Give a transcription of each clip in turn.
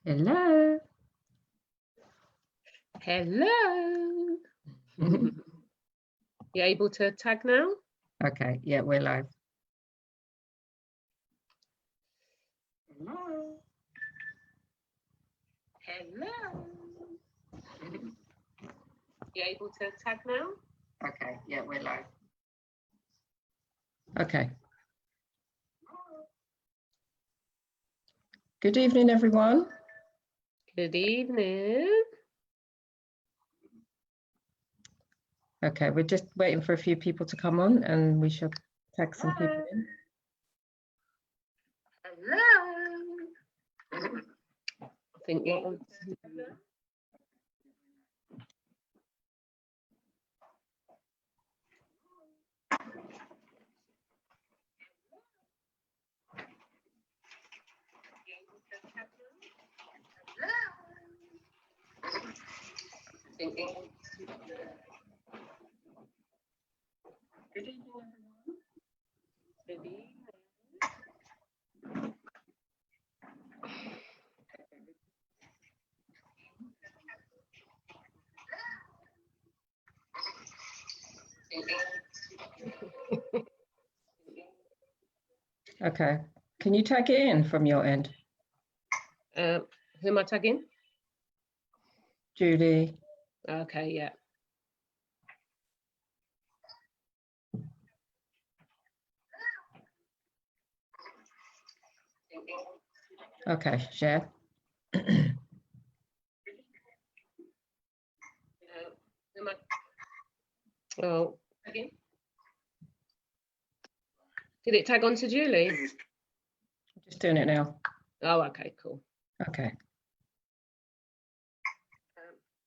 Hello. Hello. You able to tag now? Okay, yeah, we're live. Hello. Hello. You able to tag now? Okay, yeah, we're live. Okay. Good evening, everyone. Good evening. Okay, we're just waiting for a few people to come on and we shall tag some people in. Hello. I think what Good evening, everyone. Good evening. Okay, can you tag it in from your end? Who am I tagging? Julie. Okay, yeah. Okay, share. Who am I? Oh, again. Did it tag on to Julie? I'm just doing it now. Oh, okay, cool. Okay.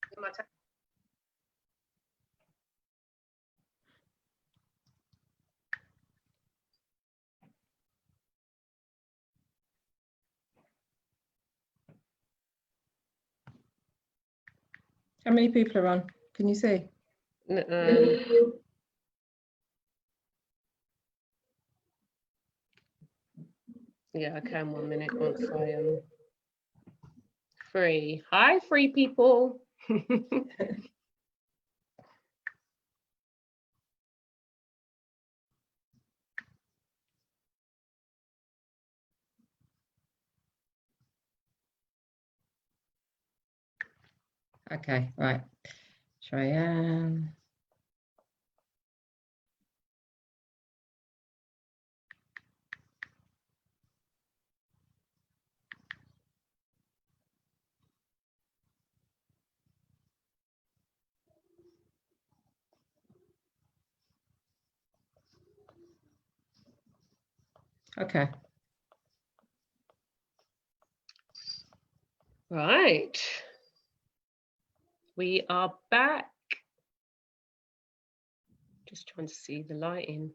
Who am I tagging? How many people are on? Can you see? Yeah, I can 1 minute once I am free. Hi, free people. Okay, right. Cheyenne. Okay. Right. We are back. Just trying to see the lighting.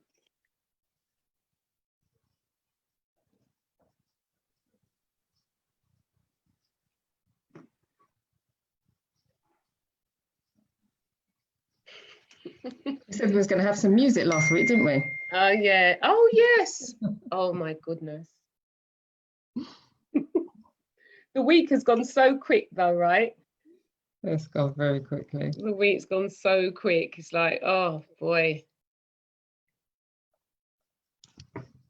We said we was going to have some music last week, didn't we? Oh, yeah. Oh, yes. Oh, my goodness. The week has gone so quick, though, right? It's gone very quickly. The week's gone so quick. It's like, oh, boy.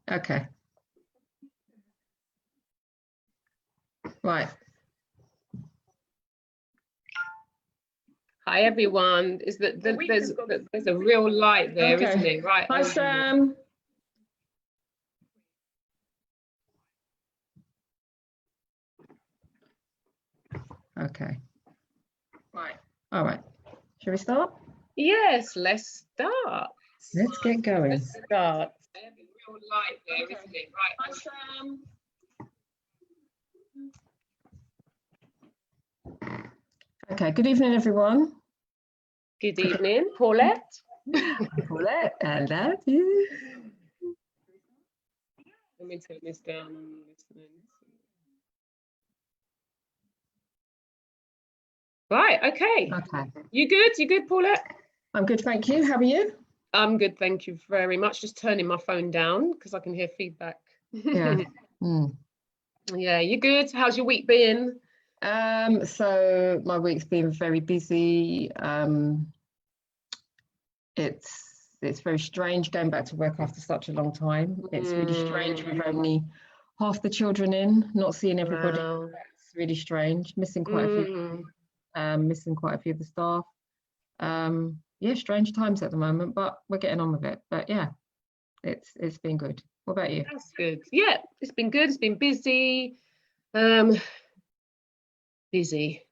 Okay. Right. Hi, everyone. Is that there's a real light there, Okay. isn't it? Right. Hi, Sam. Okay. Right. All right. Shall we start? Yes, let's start. Let's get going. Let's start. There's a real light there, isn't it? Right. Hi, Sam. Okay. Good evening, everyone. Good evening, Paulette. Paulette and Daddy. Let me turn this down. Right, okay. Okay. You good? You good, Paulette? I'm good, thank you. How are you? I'm good, thank you very much. Just turning my phone down because I can hear feedback. Yeah. Yeah, you good? How's your week been? So my week's been very busy. It's very strange going back to work after such a long time. It's really strange with only half the children in, not seeing everybody. Wow. It's really strange. Missing quite a few, missing quite a few of the staff. Yeah, strange times at the moment, but we're getting on with it. But yeah, it's been good. What about you? That's good. Yeah, it's been good. It's been busy. Busy.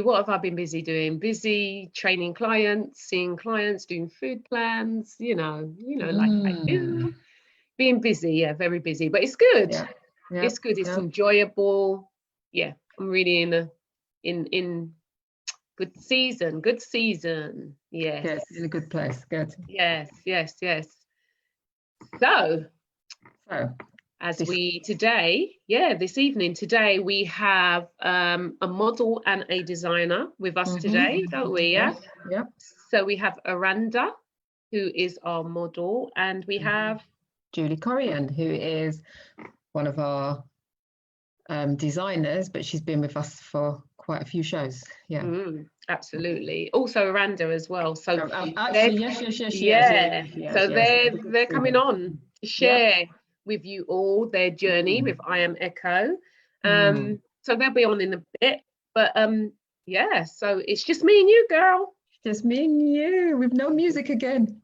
What have I been busy doing? Busy training clients, seeing clients, doing food plans, like I do. Being busy, yeah, very busy, but it's good. Yeah. It's good. It's enjoyable. Yeah, I'm really in good season. Yes. Yes, in a good place. Good. Yes. So as this evening, today we have a model and a designer with us today, don't we? Yeah. So we have Aranda, who is our model, and we have Julie Corrigan, who is one of our designers, but she's been with us for quite a few shows. Yeah. Absolutely. Also Aranda as well. So actually, yes. So they're coming on to share with you all their journey with I Am Echo. So they'll be on in a bit, but yeah, so it's just me and you, girl. Just me and you with no music again.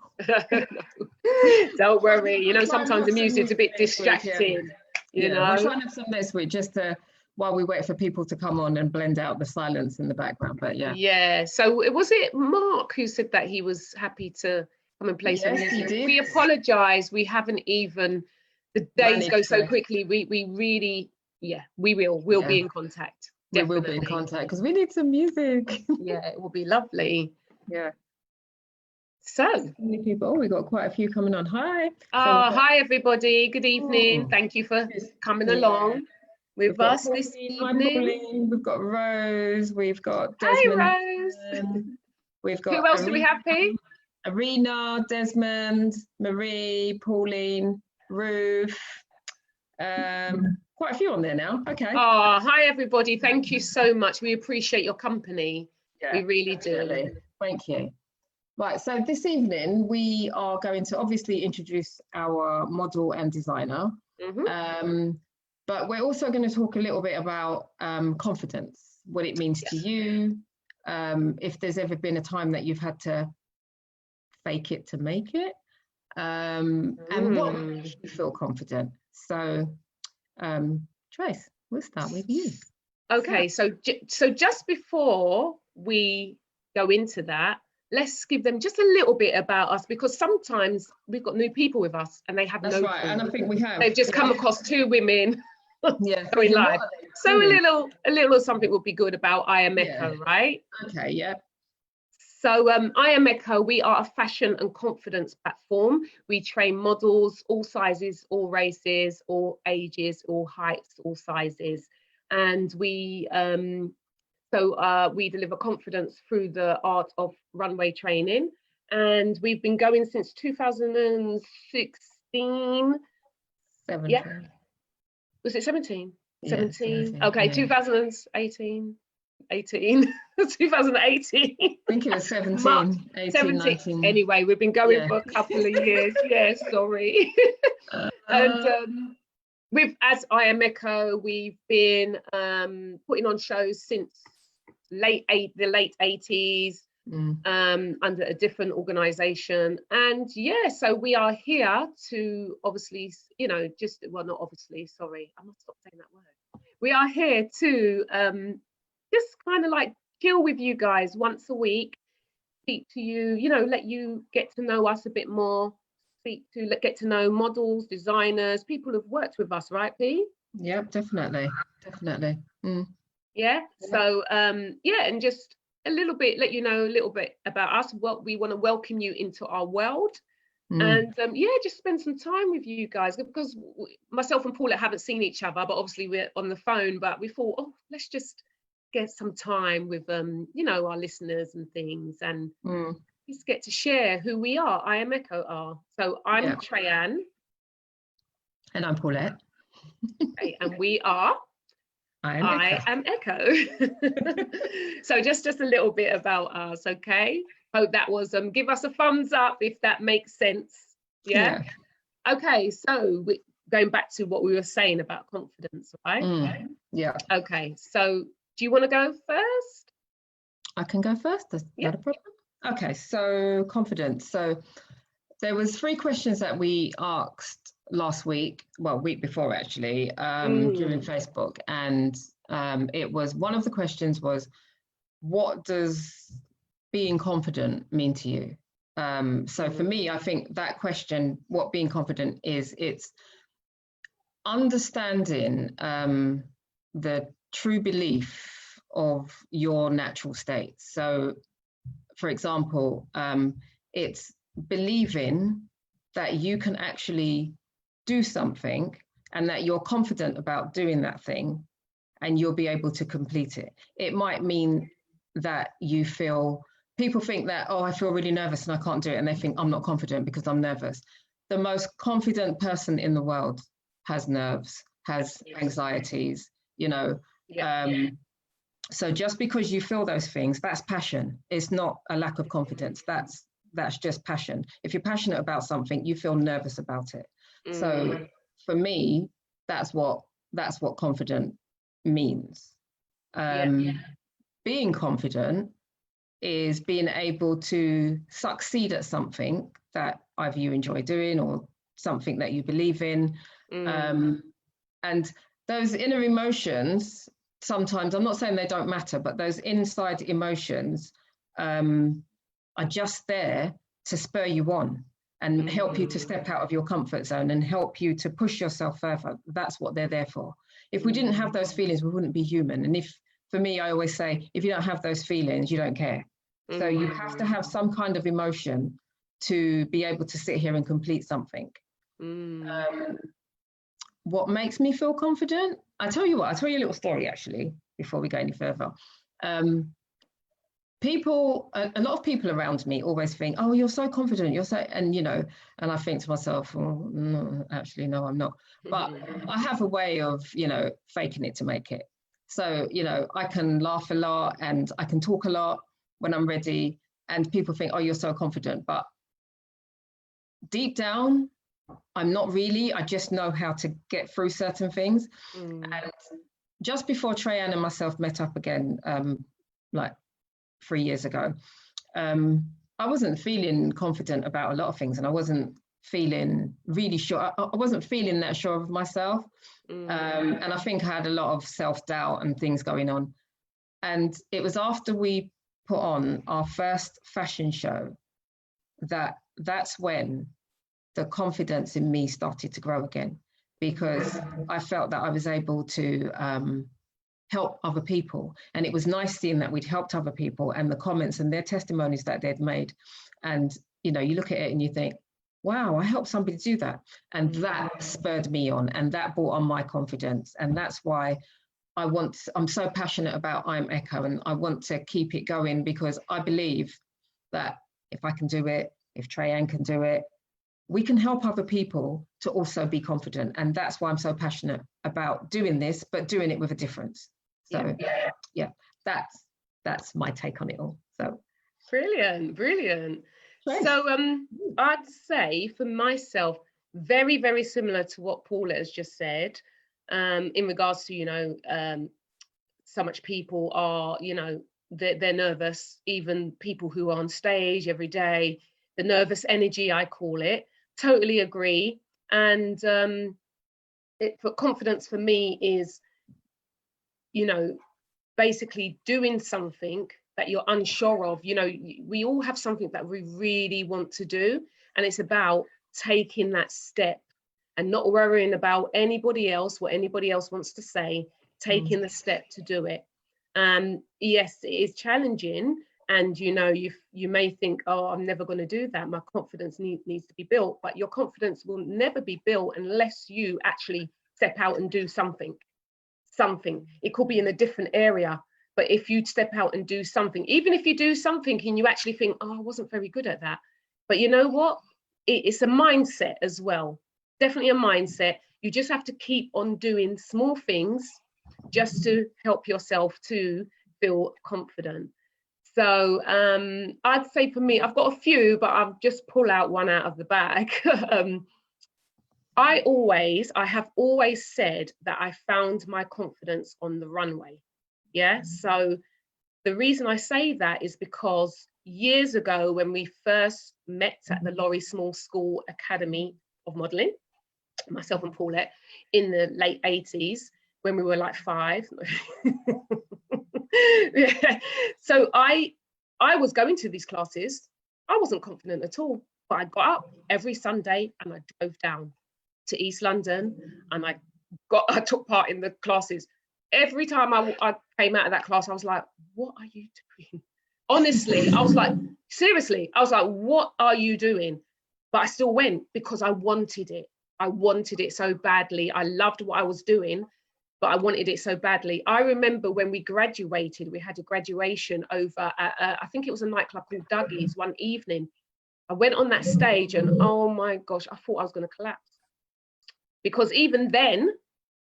Don't worry, sometimes the music's a bit distracting. We're trying to have some this week just to while we wait for people to come on and blend out the silence in the background. But yeah. So was it Mark who said that he was happy to come and play some music? We apologize, we haven't even, the days go so quickly. We really, we'll be in contact. Definitely. We will be in contact because we need some music. Yeah, it will be lovely. Yeah. So many people. Oh, we got quite a few coming on. Hi. Hi everybody. Good evening. Thank you for coming along with us this evening. We've got Rose. We've got Desmond. Hi Rose. We've got who else do we have, P? Arena, Desmond, Marie, Pauline, Ruth. Quite a few on there now. Okay. Oh, hi everybody. Thank you so much. We appreciate your company. Yeah, we really do. Thank you. Right, so this evening we are going to obviously introduce our model and designer, but we're also going to talk a little bit about confidence, what it means to you, if there's ever been a time that you've had to fake it to make it, and what makes you feel confident. So, Trace, we'll start with you. Okay, so just before we go into that, let's give them just a little bit about us, because sometimes we've got new people with us and they have That's right, and I think we have. They've just come across two women going live. So a little something would be good about I Am Echo, right? Okay, yeah. So I Am Echo, we are a fashion and confidence platform. We train models, all sizes, all races, all ages, all heights, all sizes. And we deliver confidence through the art of runway training. And we've been going since 2016. 17. Yeah. Was it 17? Yeah, 17. Okay, yeah. 2018. 2018. I think it was 17. 18, 17. 19. Anyway, we've been going for a couple of years. Yeah, sorry. And as I Am Echo, we've been putting on shows since the late 80s under a different organization. And yeah, so we are here to obviously, not obviously, sorry, I must stop saying that word. We are here to just kind of like chill with you guys once a week, speak to you, let you get to know us a bit more, get to know models, designers, people who've worked with us, right, P? Yep, definitely. Yeah, so and just a little bit, let you know a little bit about us. What we want to welcome you into our world, and just spend some time with you guys, because myself and Paula haven't seen each other, but obviously we're on the phone. But we thought, let's just get some time with our listeners and things, and just get to share who we are. I Am Echo are. So I'm Trayanne. And I'm Paulette. Okay, and we are I am Echo. So just a little bit about us, okay? Hope that was, give us a thumbs up if that makes sense. Yeah. Okay, so going back to what we were saying about confidence, right? Yeah. Okay, so do you want to go first? I can go first. That's not a problem. Okay, so confidence. So there was 3 questions that we asked last week, well, week before actually, during Facebook, and it was, one of the questions was, what does being confident mean to you? So for me, I think that question, what being confident is, it's understanding the true belief of your natural state. So for example, it's believing that you can actually do something and that you're confident about doing that thing and you'll be able to complete it. It might mean that you feel, people think that, oh, I feel really nervous and I can't do it. And they think I'm not confident because I'm nervous. The most confident person in the world has nerves, has anxieties, you know. So just because you feel those things, that's passion. It's not a lack of confidence. That's just passion. If you're passionate about something, you feel nervous about it. So for me, that's what confident means. Being confident is being able to succeed at something that either you enjoy doing or something that you believe in. And those inner emotions, sometimes, I'm not saying they don't matter, but those inside emotions are just there to spur you on and help you to step out of your comfort zone and help you to push yourself further. That's what they're there for. If we didn't have those feelings, we wouldn't be human. And for me, I always say, if you don't have those feelings, you don't care. So you have to have some kind of emotion to be able to sit here and complete something. What makes me feel confident? I'll tell you a little story actually, before we go any further. A lot of people around me always think, oh, you're so confident, you're so, and you know, and I think to myself, oh, no, actually, no, I'm not. But I have a way of, you know, faking it to make it. So, you know, I can laugh a lot and I can talk a lot when I'm ready, and people think, oh, you're so confident. But deep down, I'm not really. I just know how to get through certain things. And just before Trayanne and myself met up again, like 3 years ago, I wasn't feeling confident about a lot of things, and I wasn't feeling really sure. I wasn't feeling that sure of myself. And I think I had a lot of self-doubt and things going on. And it was after we put on our first fashion show that's when the confidence in me started to grow again, because I felt that I was able to help other people. And it was nice seeing that we'd helped other people and the comments and their testimonies that they'd made. And, you know, you look at it and you think, wow, I helped somebody do that. And that spurred me on, and that brought on my confidence. And that's why I'm so passionate about I'm Echo, and I want to keep it going, because I believe that if I can do it, if Trayanne can do it, we can help other people to also be confident. And that's why I'm so passionate about doing this, but doing it with a difference. So yeah, that's my take on it all. So brilliant. So I'd say for myself, very, very similar to what Paula has just said, in regards to, you know, so much people are, you know, they're nervous, even people who are on stage every day, the nervous energy, I call it. Totally agree. And for confidence for me is, you know, basically doing something that you're unsure of. You know, we all have something that we really want to do, and it's about taking that step and not worrying about anybody else, what anybody else wants to say, taking the step to do it. Yes, it is challenging, and you know, you may think, oh, I'm never going to do that, my confidence needs to be built, but your confidence will never be built unless you actually step out and do something. It could be in a different area, but if you step out and do something, even if you do something and you actually think, oh, I wasn't very good at that, but you know what, it's a mindset as well. Definitely a mindset. You just have to keep on doing small things just to help yourself to feel confident. So I'd say for me, I've got a few, but I'll just pull out one out of the bag. I have always said that I found my confidence on the runway. Yeah. So the reason I say that is because years ago, when we first met at the Laurie Small School Academy of Modelling, myself and Paulette, in the late 80s, when we were like 5. Yeah. So I was going to these classes. I wasn't confident at all, but I got up every Sunday and I drove down to East London and I took part in the classes. Every time I came out of that class, I was like, what are you doing? Honestly, I was like, seriously, I was like, what are you doing? But I still went because I wanted it. I wanted it so badly. I loved what I was doing, but I wanted it so badly. I remember when we graduated, we had a graduation over at, I think it was a nightclub called Dougie's one evening. I went on that stage and oh my gosh, I thought I was going to collapse. Because even then,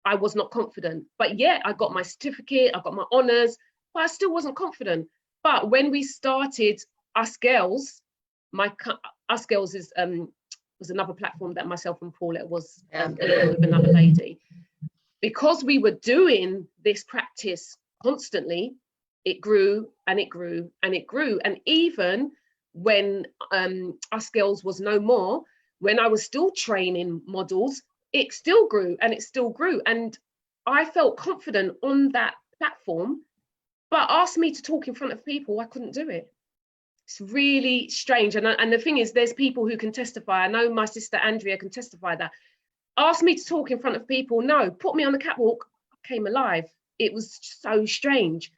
I was not confident. But yeah, I got my certificate, I got my honours, but I still wasn't confident. But when we started Us Girls, Us Girls is was another platform that myself and Paulette was with another lady. Because we were doing this practice constantly, it grew and it grew and it grew. And even when Us Girls was no more, when I was still training models, it still grew and it still grew. And I felt confident on that platform, but asked me to talk in front of people, I couldn't do it. It's really strange. And the thing is, there's people who can testify. I know my sister Andrea can testify that. Asked me to talk in front of people, no, put me on the catwalk, I came alive. It was so strange.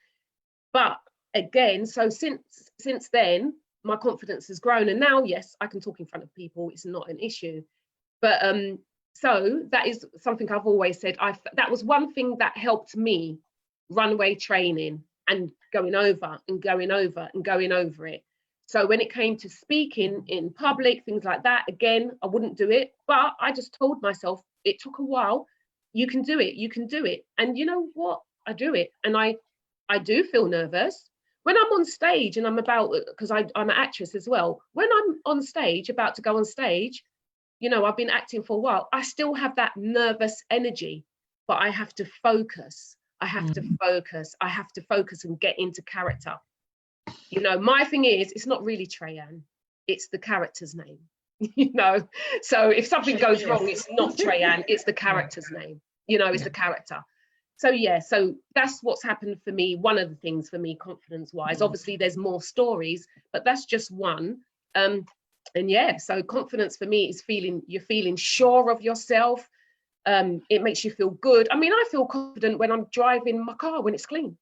But again, so since then, my confidence has grown. And now, yes, I can talk in front of people. It's not an issue. But so that is something I've always said. That was one thing that helped me, runway training and going over and going over and going over it. So when it came to speaking in public, things like that, again, I wouldn't do it. But I just told myself, it took a while. You can do it. You can do it. And you know what? I do it. And I do feel nervous. When I'm on stage and I'm about, because I'm an actress as well, when I'm on stage, about to go on stage, you know, I've been acting for a while, I still have that nervous energy, but I have to focus. I have to focus. I have to focus and get into character. You know, my thing is, it's not really Trayanne, it's the character's name, you know. So if something goes wrong, it's not Trayanne, it's the character's name, you know, it's the character. So yeah, so that's what's happened for me. One of the things for me, confidence-wise, obviously there's more stories, but that's just one. And yeah, so confidence for me is you're feeling sure of yourself. It makes you feel good. I mean, I feel confident when I'm driving my car when it's clean.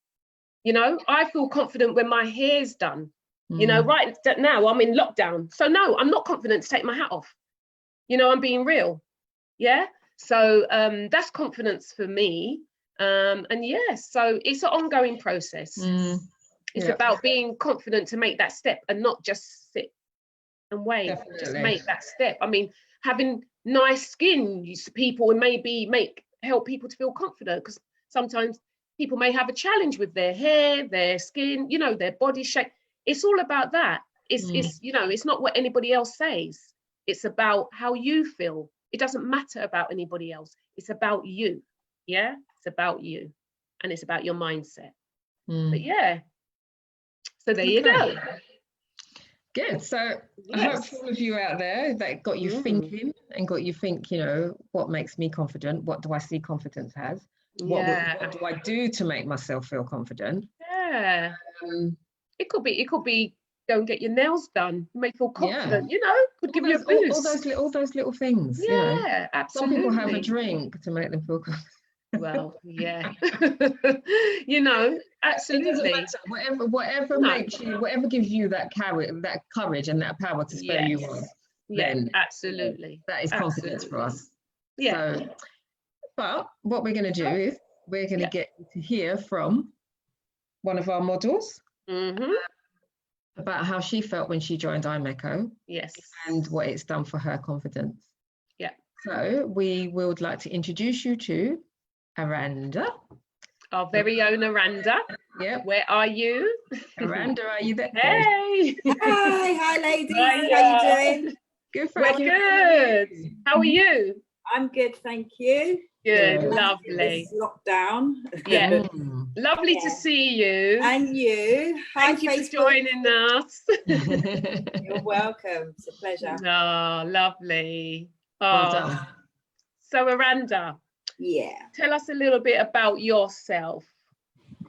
You know, I feel confident when my hair's done. You know, right now I'm in lockdown. So no, I'm not confident to take my hat off. You know, I'm being real. Yeah. So that's confidence for me. And yeah, so it's an ongoing process. It's about being confident to make that step and not just sit and wait. Definitely. Just make that step. I mean, having nice skin, people maybe help people to feel confident, because sometimes people may have a challenge with their hair, their skin, you know, their body shape. It's all about that. It's you know, it's not what anybody else says. It's about how you feel. It doesn't matter about anybody else. It's about you. Yeah, it's about you, and it's about your mindset. But yeah, so there you go. Good. So I hope for all of you out there that got you thinking and got you think, you know, what makes me confident? What do I see confidence as? What do I do to make myself feel confident? Yeah. It could be go and get your nails done. You may feel confident, you know, could give you a boost. All those little things. Yeah, you know. Absolutely. Some people have a drink to make them feel confident. Well, yeah. You know, absolutely. Whatever makes you, whatever gives you that courage and that power to spur you on. Yeah, absolutely. That is confidence for us. Yeah. So, but what we're going to do is we're going to get to hear from one of our models about how she felt when she joined IMECO. Yes. And what it's done for her confidence. Yeah. So we would like to introduce you to Aranda. our very own Aranda. Yep. Where are you? Aranda, are you there? Hey. Hi, ladies. Hiya. How you doing? Good. We're good. How are you? I'm good, thank you. Good, Yeah. lovely. This lockdown. Yeah, Mm. lovely to Yeah. see you. And you. Hi, Thank you Facebook. for joining us. You're welcome. It's a pleasure. Oh, lovely. Well Oh, done. so Aranda, Yeah. tell us a little bit about yourself.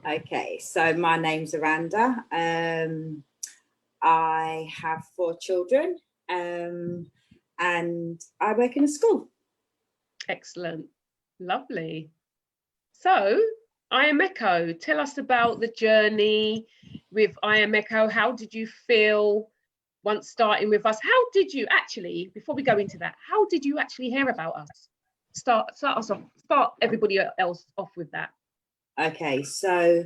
Okay. So my name's Aranda. I have 4 children. And I work in a school. Excellent. Lovely. So, I Am Echo, tell us about the journey with I Am Echo. How did you feel once starting with us? How did you actually, before we go into that, how did you actually hear about us? Start us off, start everybody else off with that. Okay, so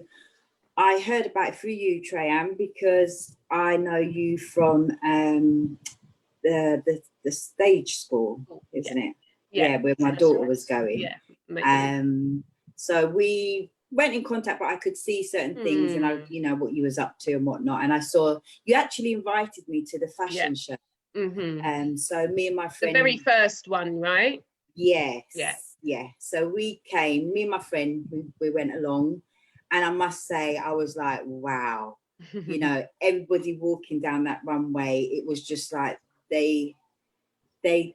I heard about it through you, Trayan, because I know you from the stage school, isn't it? Yeah, where my daughter was going. Yeah. So we went in contact, but I could see certain things and I, you know, what you was up to and whatnot. And I saw you actually invited me to the fashion show. So me and my friend, the very first one, right? Yes. Yeah. So we came, me and my friend, we went along, and I must say, I was like, wow, you know, everybody walking down that runway, it was just like they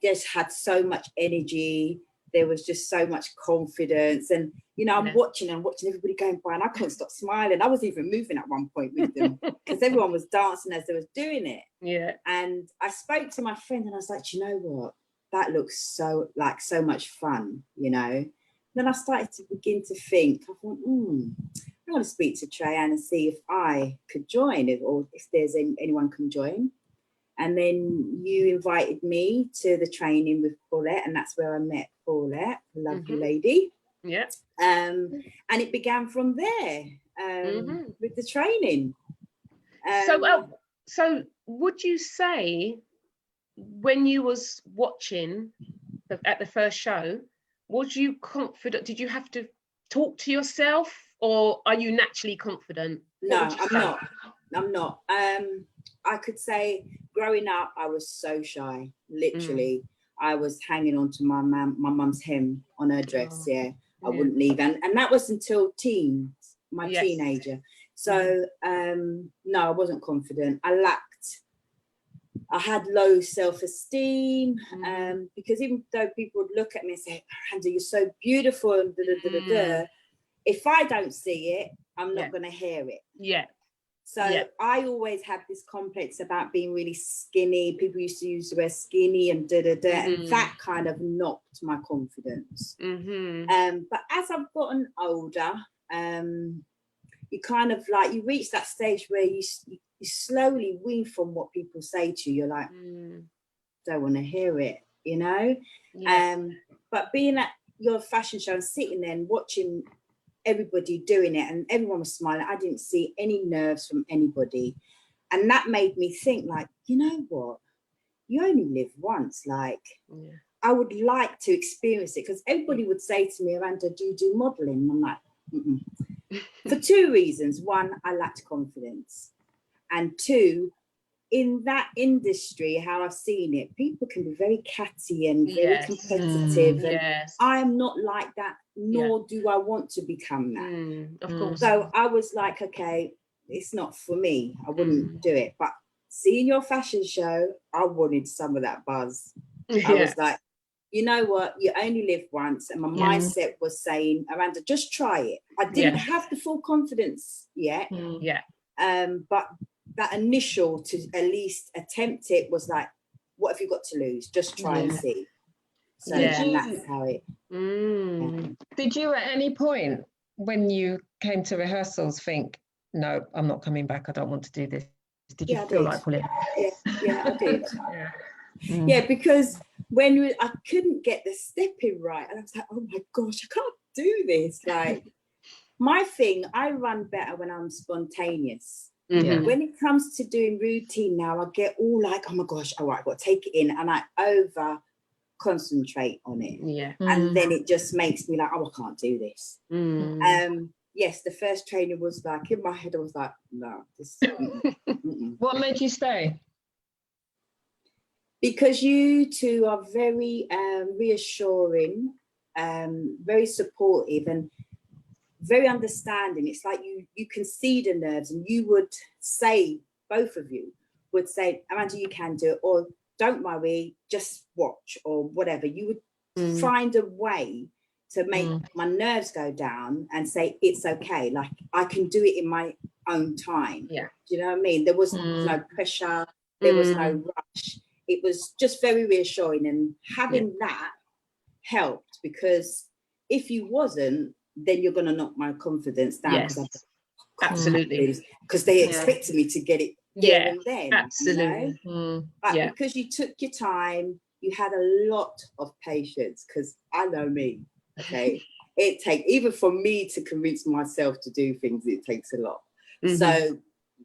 just had so much energy. There was just so much confidence. And, you know, I'm watching everybody going by, and I couldn't stop smiling. I was even moving at one point with them because everyone was dancing as they was doing it. Yeah. And I spoke to my friend and I was like, you know what? That looks so much fun, you know? Then I started to begin to think, I thought, I want to speak to Trayan and see if I could join or if there's anyone can join. And then you invited me to the training with Paulette, and that's where I met Paulette, a lovely lady. Yeah. And it began from there with the training. So would you say when you was watching at the first show, was you confident? Did you have to talk to yourself, or are you naturally confident? No, I'm not. I could say growing up, I was so shy. Literally, I was hanging on to my mum's hem on her dress. I wouldn't leave, and that was until teenager. So no, I wasn't confident. I had low self-esteem, because even though people would look at me and say, Aranda, you're so beautiful, and if I don't see it, I'm not going to hear it. Yeah. So I always had this complex about being really skinny. People used to use the word skinny and and that kind of knocked my confidence. But as I've gotten older, you kind of like, you reach that stage where you slowly wean from what people say to you. You're like, don't want to hear it, you know? But being at your fashion show and sitting there and watching everybody doing it and everyone was smiling, I didn't see any nerves from anybody. And that made me think, like, you know what? You only live once. Like, I would like to experience it, because everybody would say to me, Aranda, do you do modeling? And I'm like, for 2 reasons. One, I lacked confidence. And 2, in that industry, how I've seen it, people can be very catty and very competitive. And I am not like that, nor do I want to become that. Of course. So I was like, okay, it's not for me. I wouldn't do it. But seeing your fashion show, I wanted some of that buzz. I was like, you know what? You only live once. And my mindset was saying, Aranda, just try it. I didn't have the full confidence yet. But that initial to at least attempt it was like, what have you got to lose? Just try and see. So and that's how it. Did you at any point when you came to rehearsals think, no, I'm not coming back, I don't want to do this? Did you feel like pulling? Yeah, I did. Yeah, because when I couldn't get the stepping right, and I was like, oh my gosh, I can't do this. Like, my thing, I run better when I'm spontaneous. When it comes to doing routine now, I get all like, oh my gosh, all right, I've got to take it in, and I over concentrate on it. And then it just makes me like, oh, I can't do this. yes, the first training was like, in my head, I was like, no, this. What made you stay? Because you two are very reassuring, very supportive, and very understanding. It's like you can see the nerves, and you would say, both of you would say, Amanda, you can do it, or don't worry, just watch, or whatever. You would find a way to make my nerves go down and say, it's okay, like I can do it in my own time. Yeah. Do you know what I mean? There was no pressure, there was no rush. It was just very reassuring, and having that helped, because if you wasn't, then you're going to knock my confidence down. Yes, absolutely. Because they expected me to get it there and then. Absolutely. You know? But because you took your time, you had a lot of patience, because I know me, okay? It takes, even for me to convince myself to do things, it takes a lot. So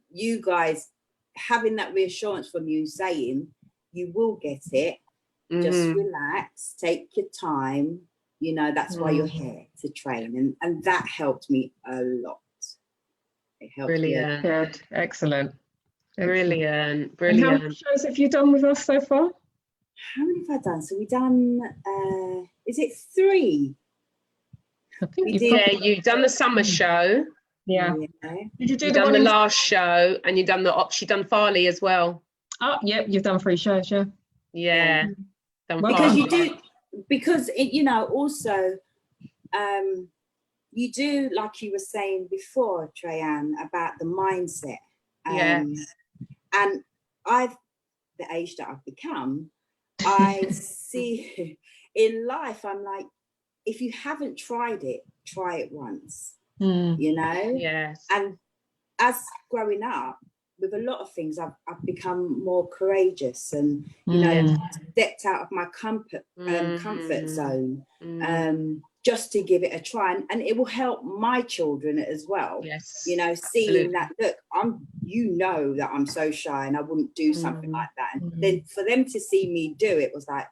you guys having that reassurance from you saying, you will get it, just relax, take your time, you know, that's why you're here, to train. And that helped me a lot. It helped me. Good. Excellent. Brilliant. And how many shows have you done with us so far? How many have I done? So we've done, is it 3? I think you've done the summer show. Yeah. Did you do you've done the last show, and you've done you've done Farley as well. Oh, yep, you've done 3 shows, yeah. Because you do, because it, you know, also you do, like you were saying before, Trayanne, about the mindset. And the age that I've become, I see in life, I'm like, if you haven't tried it, try it once. You know? Yes. And as growing up, with a lot of things, I've become more courageous, and you know, stepped out of my comfort zone, just to give it a try, and it will help my children as well. Yes, you know, seeing that, look, you know that I'm so shy and I wouldn't do something like that, and then for them to see me do it was like,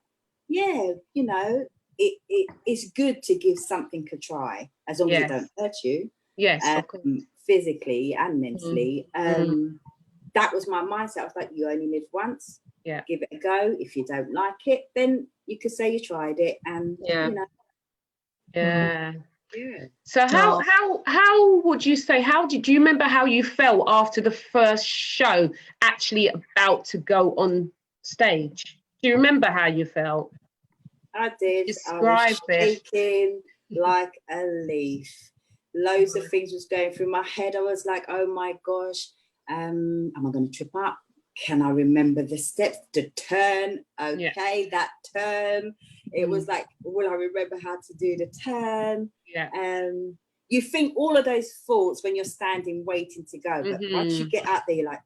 yeah, you know, it's good to give something a try, as long as it don't hurt you. Yes, of course. Physically and mentally. That was my mindset. I was like, you only live once. Yeah. Give it a go. If you don't like it, then you could say you tried it, and you know. Yeah. So how would you say, do you remember how you felt after the first show, actually about to go on stage? Do you remember how you felt? I did. Describe I was shaking like a leaf. Loads of things was going through my head. I was like, oh my gosh, am I going to trip up? Can I remember the steps, the turn? Okay, that turn. It was like, will I remember how to do the turn? You think all of those thoughts when you're standing waiting to go, but once you get out there, you're like,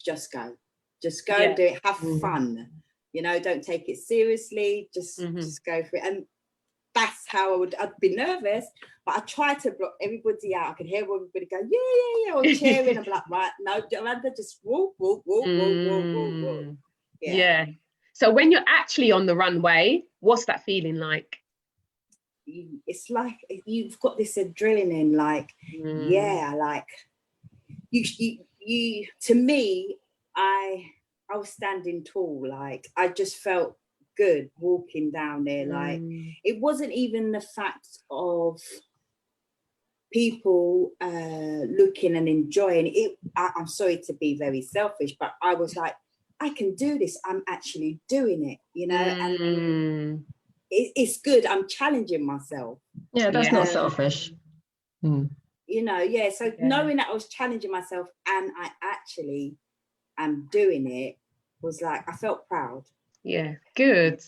just go and do it. Have fun. You know, don't take it seriously. Just go for it. And that's how I'd be nervous, but I try to block everybody out. I could hear everybody go, yeah, or cheering. I'm like, right, no, Amanda, just walk. Yeah. So when you're actually on the runway, what's that feeling like? It's like you've got this adrenaline, like, like you to me, I was standing tall, like I just felt good walking down there. Like it wasn't even the fact of people looking and enjoying it. I'm sorry to be very selfish, but I was like, I can do this. I'm actually doing it, you know, and it's good. I'm challenging myself. Yeah, that's not selfish. You know, so knowing that I was challenging myself and I actually am doing it was like, I felt proud. Yeah, good.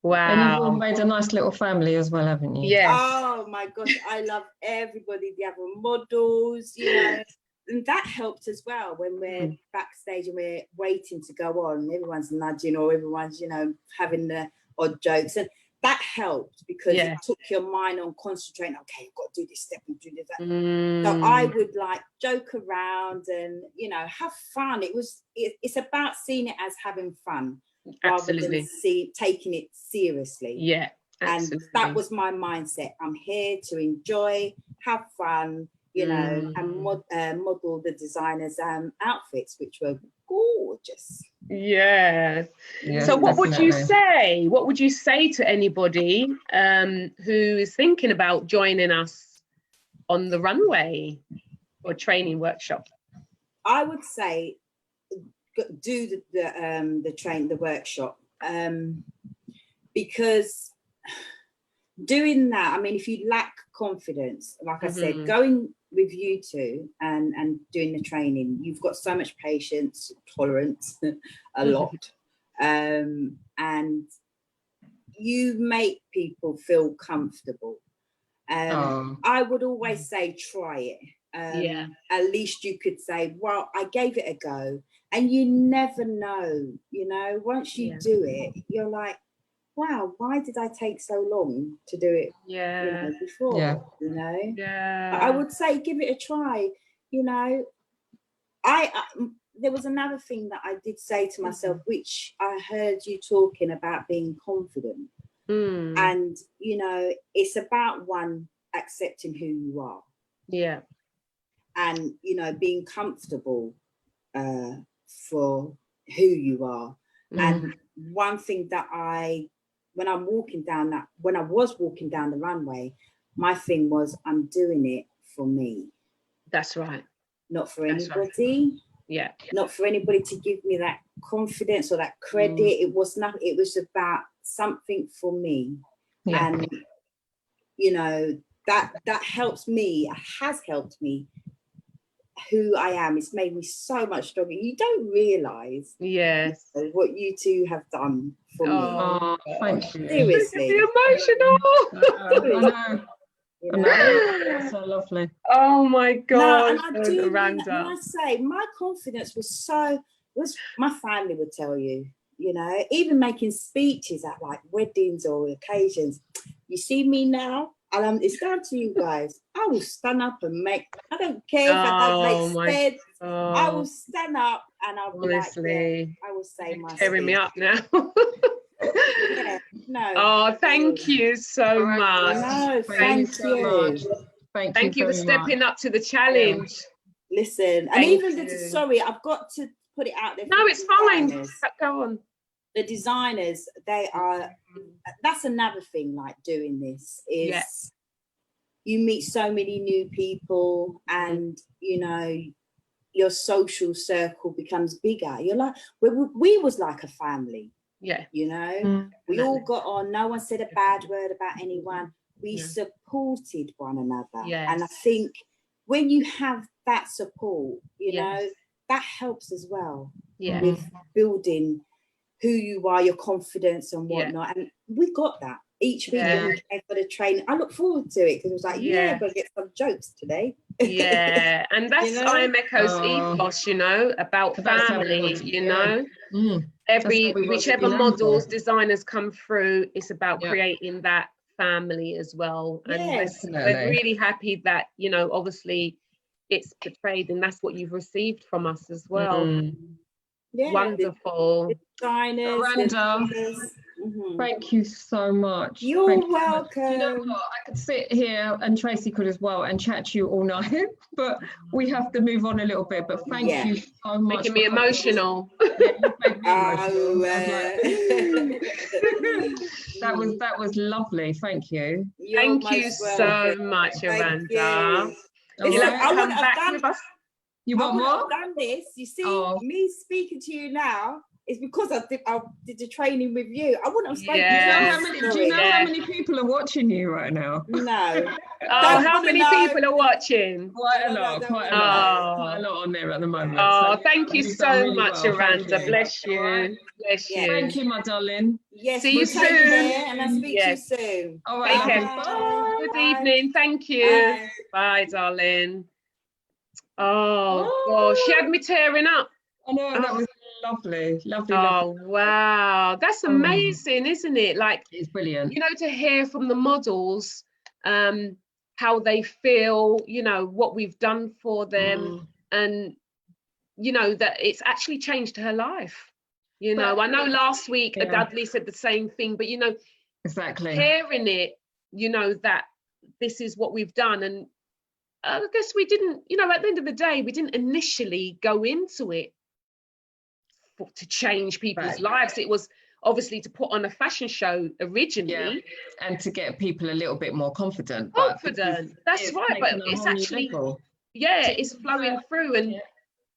Wow. And you've all made a nice little family as well, haven't you? Yes. Oh my gosh, I love everybody, the other models, you know, and that helped as well when we're backstage and we're waiting to go on. Everyone's nudging, or everyone's, you know, having the odd jokes, and that helped because it took your mind on concentrating. Okay, you've got to do this step and do that. So I would like joke around and, you know, have fun. It's about seeing it as having fun. Absolutely. Rather than taking it seriously. Yeah, absolutely. And that was my mindset. I'm here to enjoy, have fun, you know, and model the designers' outfits, which were gorgeous. Yeah. So what would you say? What would you say to anybody who is thinking about joining us on the runway or training workshop? I would say do the workshop, because doing that, I mean, if you lack confidence, like I said, going with you two and doing the training, you've got so much patience, tolerance, a lot, and you make people feel comfortable. I would always say try it. At least you could say, well, I gave it a go, and you never know, you know, once you do it, you're like, wow, why did I take so long to do it you know, before? You know, but I would say give it a try. You know, I there was another thing that I did say to myself, which I heard you talking about being confident, and you know, it's about one accepting who you are, and you know, being comfortable for who you are. And one thing that when I was walking down the runway, my thing was, I'm doing it for me. That's right. Not for anybody. Right. Not for anybody to give me that confidence or that credit. It was nothing. It was about something for me. And you know, that helps me, has helped me who I am. It's made me so much stronger. You don't realize what you two have done for me. Oh, thank you. Seriously. Emotional. I know. That's so lovely. Oh my God. No, and I do, when I say my confidence was my family would tell you, you know, even making speeches at like weddings or occasions. You see me now, and it's down to you guys. I will stand up and I don't care if I don't make sense. I will stand up and I'll be like, I will say my tearing me up now. Oh, thank you so much. No, thank you so much. Thank you for stepping up to the challenge. Listen, and even sorry, I've got to put it out there. No, it's fine. Go on. The designers, that's another thing, like doing this is you meet so many new people, and you know, your social circle becomes bigger. You're like, we was like a family. You know, we all got on. No one said a bad word about anyone. We supported one another. And I think when you have that support, you know, that helps as well with building who you are, your confidence and whatnot. And we got that each week when we came for the training. I look forward to it because it was like, we're going to get some jokes today. And that's you know? I Am Echo's ethos, you know, about family, you know. Whichever models, designers come through, it's about creating that family as well. And we're really happy that, you know, obviously it's portrayed, and that's what you've received from us as well. Wonderful. The designers, thank you so much. You're welcome. You know what? I could sit here, and Tracy could as well, and chat to you all night, but we have to move on a little bit. But thank you so much. Making me emotional. That was lovely. Thank you. Thank you so much, Aranda. You'll have to come back with us. You want more? I've done this. You see, me speaking to you now is because I did the training with you. I wouldn't have spoken to you. Do you know how many people are watching you right now? No. How many people are watching? Quite a lot. Quite a lot on there at the moment. Thank you so much, Aranda. Bless you. Bless you. Thank you, my darling. Yes. See you soon. And I'll speak to you soon. All right. Take care. Bye. Good evening. Thank you. Bye, darling. Oh gosh, she had me tearing up. I know, that was lovely. Wow, that's amazing, isn't it? Like, it's brilliant, you know, to hear from the models how they feel, you know, what we've done for them, and you know that it's actually changed her life. You know, I know last week Dudley said the same thing, but you know, exactly, hearing it, you know, that this is what we've done, and I guess we didn't, you know, at the end of the day, we didn't initially go into it to change people's lives. It was obviously to put on a fashion show originally, and to get people a little bit more confident. That's right, but it's actually it's flowing through, and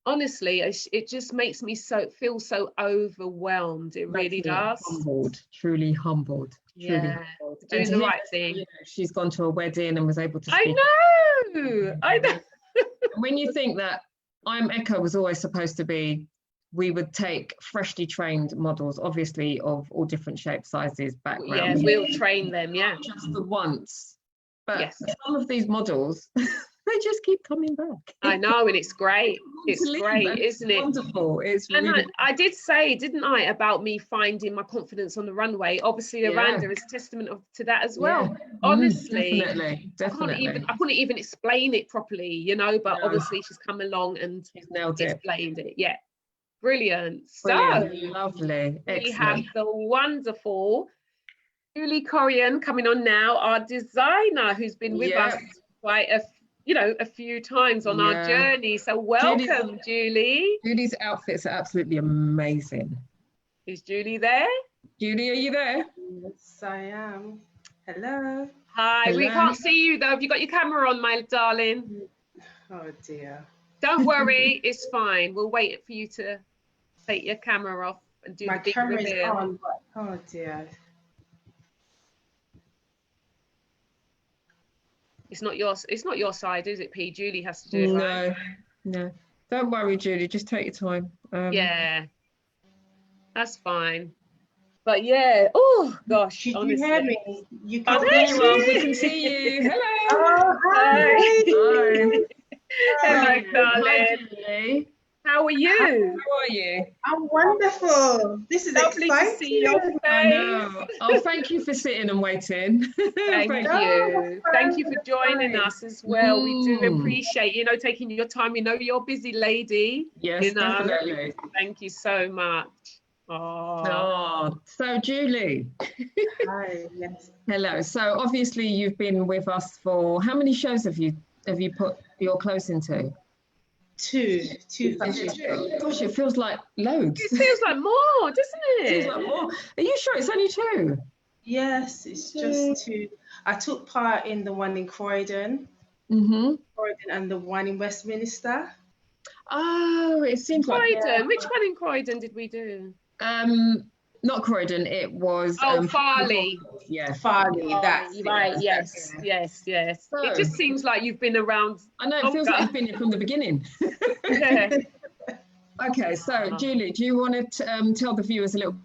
honestly, it just makes me feel so overwhelmed. It really does. Truly humbled. Doing the right thing. You know, she's gone to a wedding and was able to speak. I know. When you think that I'm Echo was always supposed to be, we would take freshly trained models, obviously of all different shapes, sizes, backgrounds. Yeah, we'll train them, not just the once. But some of these models, they just keep coming back. I know, and it's great. It's great, isn't it? Wonderful. It's and really I did say, didn't I, about me finding my confidence on the runway? Obviously, Aranda is testament to that as well. Honestly, definitely. I couldn't even explain it properly, you know. But obviously, she's come along and explained it. Yeah, brilliant. So lovely. Excellent. We have the wonderful Julie Corrian coming on now, our designer, who's been with us quite a few times on our journey. So welcome, Julie. Julie's outfits are absolutely amazing. Is Julie there? Julie, are you there? Yes, I am. Hello. Hi. Hello. We can't see you though. Have you got your camera on, my darling? Oh dear. Don't worry, it's fine. We'll wait for you to take your camera off and do my the big camera reveal. is on, but oh dear. It's not your side, is it, P? Julie has to do it. Right? No. Don't worry, Julie. Just take your time. Yeah, that's fine. But yeah, oh gosh, Did honestly. you hear me? You can we can see you. Hello. Oh, hi. Hello, darling. Hi, Julie. How are you? How are you? I'm wonderful. This is lovely exciting. To see your face. I know. Oh, thank you for sitting and waiting. Thank you. Thank you for joining us as well. We do appreciate, taking your time. You're a busy lady. Yes, definitely. Thank you so much. Oh, so Julie. Hi, yes. Hello. So obviously you've been with us for, how many shows have you put your clothes into? Two fashion shows. Gosh, it feels like loads. It feels like more, doesn't it? It feels like more. Are you sure it's only two? Yes, it's just two. I took part in the one in Croydon, and the one in Westminster. Oh, it seems Croydon. like Which one in Croydon did we do? Not Croydon. It was Farley. Yeah, Farley. That's right. Yes. So, it just seems like you've been around. I know. It feels like you've been here from the beginning. Yeah. Okay, so Julie, do you want to tell the viewers a little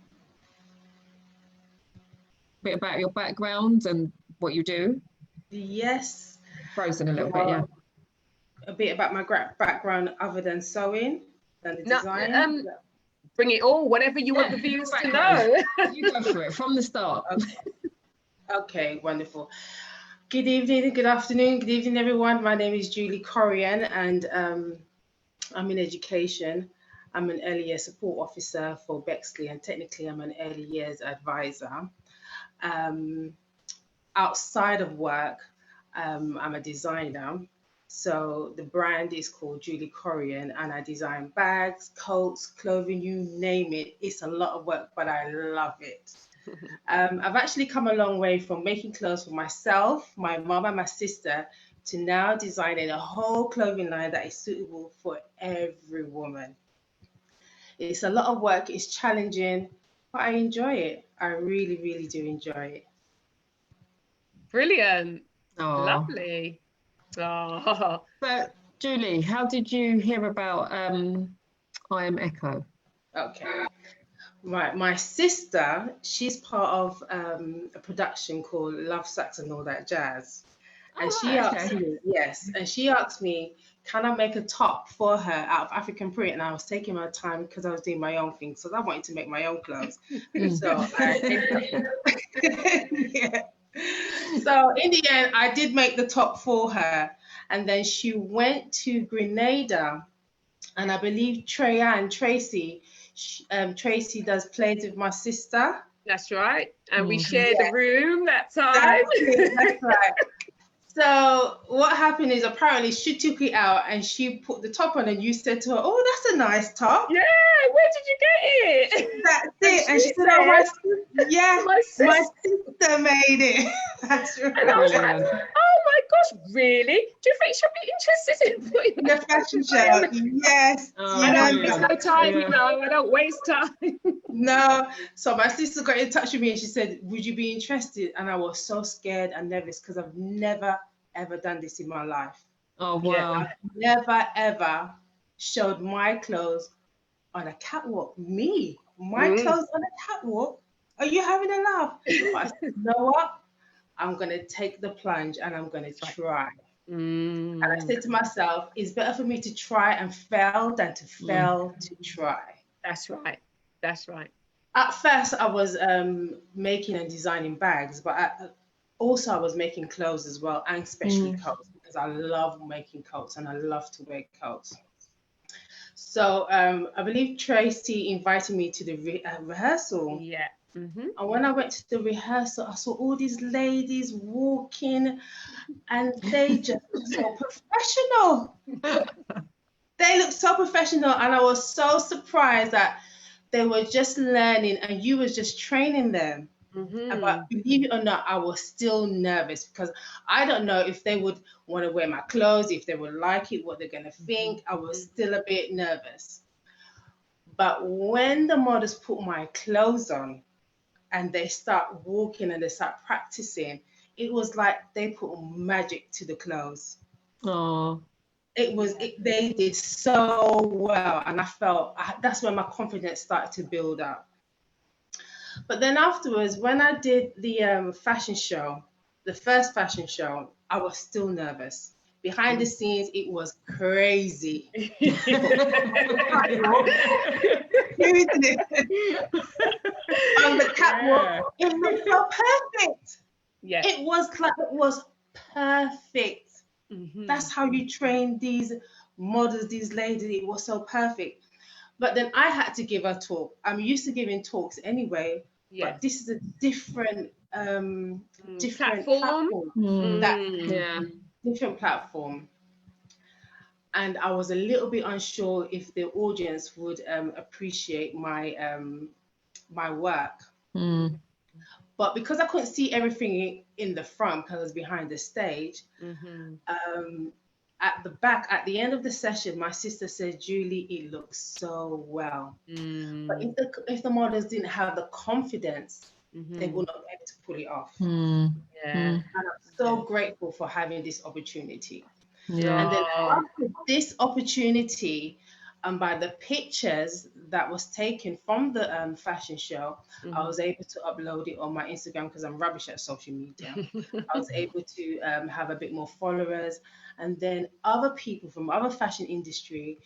bit about your background and what you do? Yes. Frozen a little bit, yeah. A bit about my background other than sewing and the design. Bring it all, whatever you want the viewers to know. You go for it from the start. Okay, wonderful. Good evening, good afternoon, good evening, everyone. My name is Julie Corrian, and I'm in education. I'm an early years support officer for Bexley, and technically I'm an early years advisor. Outside of work, I'm a designer. So the brand is called Julie Corrian, and I design bags, coats, clothing, you name it. It's a lot of work, but I love it. I've actually come a long way from making clothes for myself, my mom and my sister, to now designing a whole clothing line that is suitable for every woman. It's a lot of work, it's challenging, but I enjoy it. I really, really do enjoy it. Brilliant. Lovely. Oh. So, Julie, how did you hear about I Am Echo? Okay. Right, my sister, she's part of a production called Love, Sex and All That Jazz. And she asked me, and she asked me, can I make a top for her out of African print? And I was taking my time because I was doing my own thing. So I wanted to make my own clothes. So So in the end, I did make the top for her. And then she went to Grenada. And I believe Tracy does plays with my sister. That's right. And we shared a room that time. That's right. So what happened is apparently she took it out and she put the top on, and you said to her, "Oh, that's a nice top." Yeah, where did you get it? That's it. And she said, "Oh, my sister made it." That's right. And I was like, oh my gosh, really? Do you think she'll be interested in putting the fashion show? Yes. I don't waste no time, you know. I don't waste time. No. So my sister got in touch with me and she said, "Would you be interested?" And I was so scared and nervous because I've never ever done this in my life. Oh wow! I've never ever showed my clothes on a catwalk. My clothes on a catwalk? Are you having a laugh? But I said, you know what? I'm gonna take the plunge and I'm gonna try. And I said to myself, it's better for me to try and fail than to fail to try. That's right. That's right. At first, I was making and designing bags, but I was making clothes as well, and especially coats, because I love making coats and I love to wear coats. So I believe Tracy invited me to the rehearsal. Yeah. And when I went to the rehearsal, I saw all these ladies walking and they just looked so professional. They looked so professional, and I was so surprised that they were just learning and you was just training them. But believe it or not, I was still nervous because I don't know if they would want to wear my clothes, if they would like it, what they're going to think. I was still a bit nervous. But when the models put my clothes on and they start walking and they start practicing, it was like they put magic to the clothes. Oh. They did so well, and I felt that's when my confidence started to build up. But then afterwards, when I did the fashion show, the first fashion show, I was still nervous. Behind the scenes, it was crazy. On the catwalk, it was so perfect. Yeah, it was perfect. That's how you train these models, these ladies. It was so perfect. But then I had to give a talk. I'm used to giving talks anyway, but this is a different platform. Different platform. And I was a little bit unsure if the audience would appreciate my my work. But because I couldn't see everything in the front because I was behind the stage, at the back, at the end of the session, my sister said, "Julie, it looks so well." But if the models didn't have the confidence, they would not be able to pull it off. And I'm so grateful for having this opportunity. And then after this opportunity, and by the pictures that was taken from the fashion show, I was able to upload it on my Instagram because I'm rubbish at social media. I was able to have a bit more followers, and then other people from other fashion industry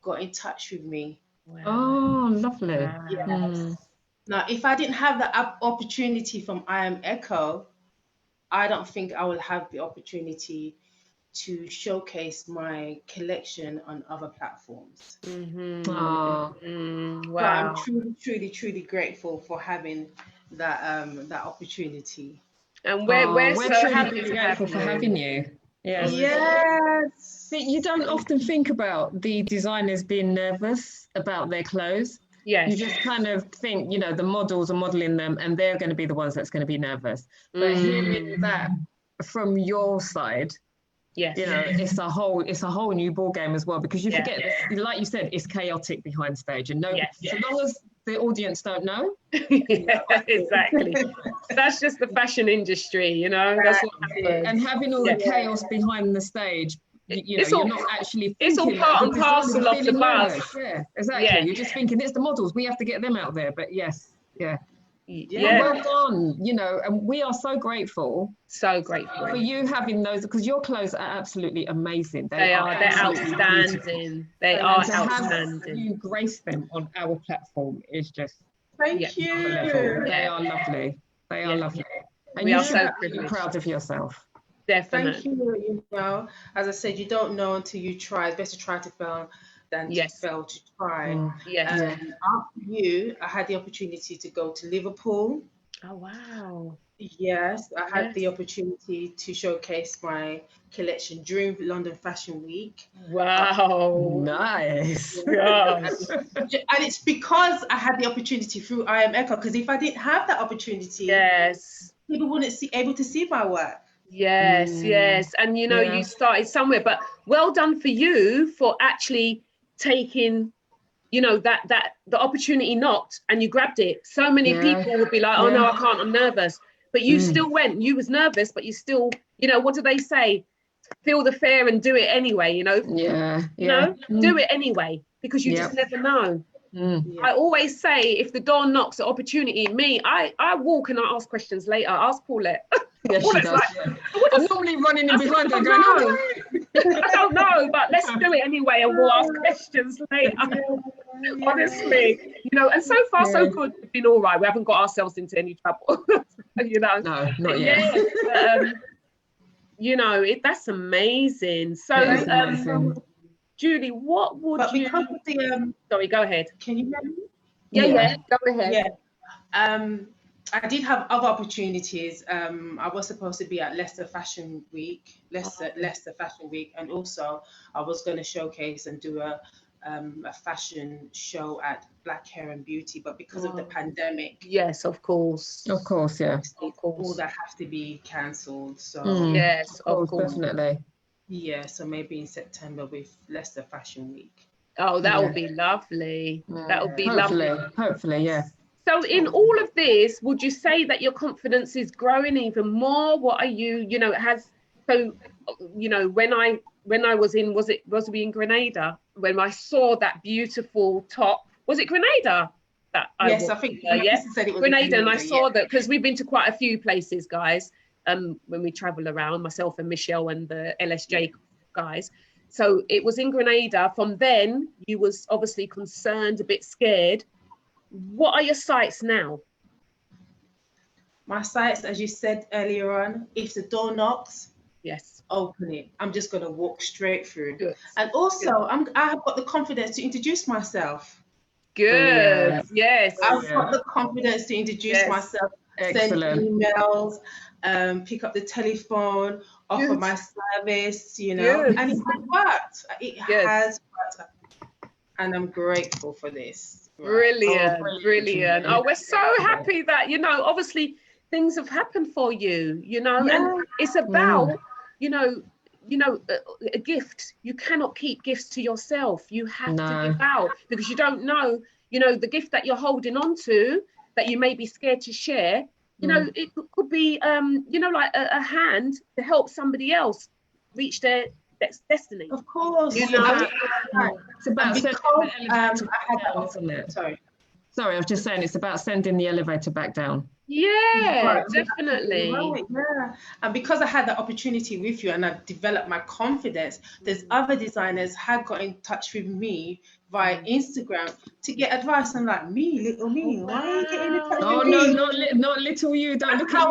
got in touch with me. Wow. Oh, lovely. Yes. Now, if I didn't have the opportunity from I Am Echo, I don't think I would have the opportunity to showcase my collection on other platforms. Wow. So I'm truly grateful for having that opportunity. And we're so happy grateful for having you. Yes. Yes. But you don't often think about the designers being nervous about their clothes. Yes. You just kind of think, the models are modeling them and they're going to be the ones that's going to be nervous. But hearing that from your side, it's a whole new ball game as well, because you forget this, like you said, it's chaotic behind stage, and so long as the audience don't know. Exactly. That's just the fashion industry, that's what happens. And having all the chaos behind the stage, you're not actually thinking. It's all part and parcel of the buzz. Yeah, exactly. Yeah. You're just thinking it's the models. We have to get them out there. But well done. And we are so grateful. So grateful for you having those, because your clothes are absolutely amazing. They're outstanding. Beautiful. They are outstanding. Have you grace them on our platform is just thank you. They are lovely. They are lovely. And you should be proud of yourself. Definitely. Thank you. As I said, you don't know until you try. It's best to try to fail than to fail to try. Yes. After you, I had the opportunity to go to Liverpool. Oh wow! Yes, I had the opportunity to showcase my collection during London Fashion Week. Wow. Nice. Yes. And it's because I had the opportunity through I Am Echo, because if I didn't have that opportunity, Yes. people wouldn't be able to see my work. Yes, yes. And you know, you started somewhere, but well done for you for actually taking, you know, that the opportunity knocked and you grabbed it. So many people would be like, oh no, I can't, I'm nervous. But you still went, you was nervous, but you still, you know, what do they say? Feel the fear and do it anyway, you know? You know, do it anyway, because you just never know. I always say, if the door knocks, the opportunity, I walk and I ask questions later. Ask Paulette. Yes, she does. I'm normally running in behind her going, no. I don't know, but let's do it anyway and we'll ask questions later. Honestly, you know, and so far so good. It's been all right. We haven't got ourselves into any trouble, you know. No, not yet. You know, that's amazing. So, amazing. Julie, what would you? Because of the sorry, go ahead. Can you hear me? Yeah, go ahead. Yeah. I did have other opportunities. I was supposed to be at Leicester Fashion Week, Leicester Fashion Week, and also I was going to showcase and do a fashion show at Black Hair and Beauty, but because of the pandemic, yes, of course, yeah, all that have to be cancelled. So yes, of course, definitely. Yeah, so maybe in September with Leicester Fashion Week. Oh, that would be lovely. That would be lovely. Hopefully, yeah. So in all of this, would you say that your confidence is growing even more? What are you, you know, you know, when I was we in Grenada, when I saw that beautiful top, was it Grenada? I think yes, said it was Grenada, and I saw that, because we've been to quite a few places, guys, when we travel around, myself and Michelle and the LSJ guys. So it was in Grenada. From then, you was obviously concerned, a bit scared. What are your sights now? My sights, as you said earlier on, if the door knocks, yes, open it. I'm just going to walk straight through. Good. And also, I have got the confidence to introduce myself. Good. Yes. I've got the confidence to introduce myself. Excellent. Send emails, pick up the telephone, offer my service, you know, and it has worked. It has worked. And I'm grateful for this. Brilliant, brilliant. Oh, we're so happy that, you know, obviously things have happened for you, you know, and it's about, you know, a gift. You cannot keep gifts to yourself. You have to give out, because you don't know, you know, the gift that you're holding on to that you may be scared to share, you know, it could be, you know, like a hand to help somebody else reach their destiny. Of course, you know, it's about Sorry, I was just saying, it's about sending the elevator back down. Yeah, definitely. Right, yeah. And because I had the opportunity with you and I've developed my confidence, there's other designers had got in touch with me via Instagram to get advice. I'm like, little me, why are you getting in touch with me? No, not little you. Don't look at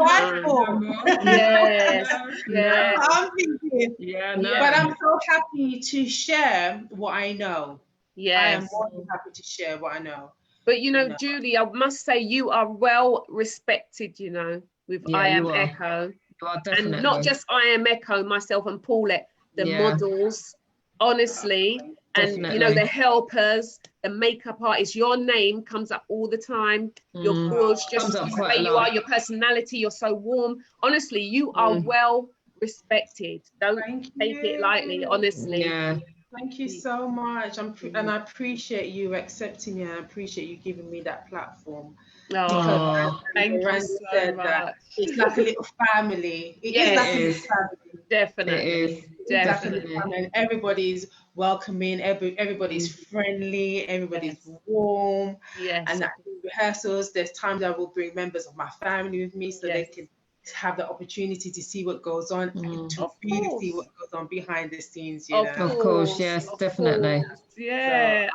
Yes. I'm thinking. But I'm so happy to share what I know. Yes. I am more than happy to share what I know. But, you know, Julie, I must say you are well respected, you know, with I Am Echo. You are, definitely. And not just I Am Echo, myself and Paulette, the models, honestly. And, you know, the helpers, the makeup artists, your name comes up all the time. You're gorgeous, just the way you are, your personality, you're so warm. Honestly, you are well respected. Don't take it lightly, honestly. Yeah. Thank you so much. And I appreciate you accepting me. I appreciate you giving me that platform. Oh, thank you so much. It's like a little family. It is like a little family. Definitely. Definitely. And everybody's welcoming, everybody's friendly, everybody's warm. Yes. And at rehearsals, there's times I will bring members of my family with me so they can have the opportunity to see what goes on, to really see what goes on behind the scenes, you know. Of course, yes, definitely. Yeah.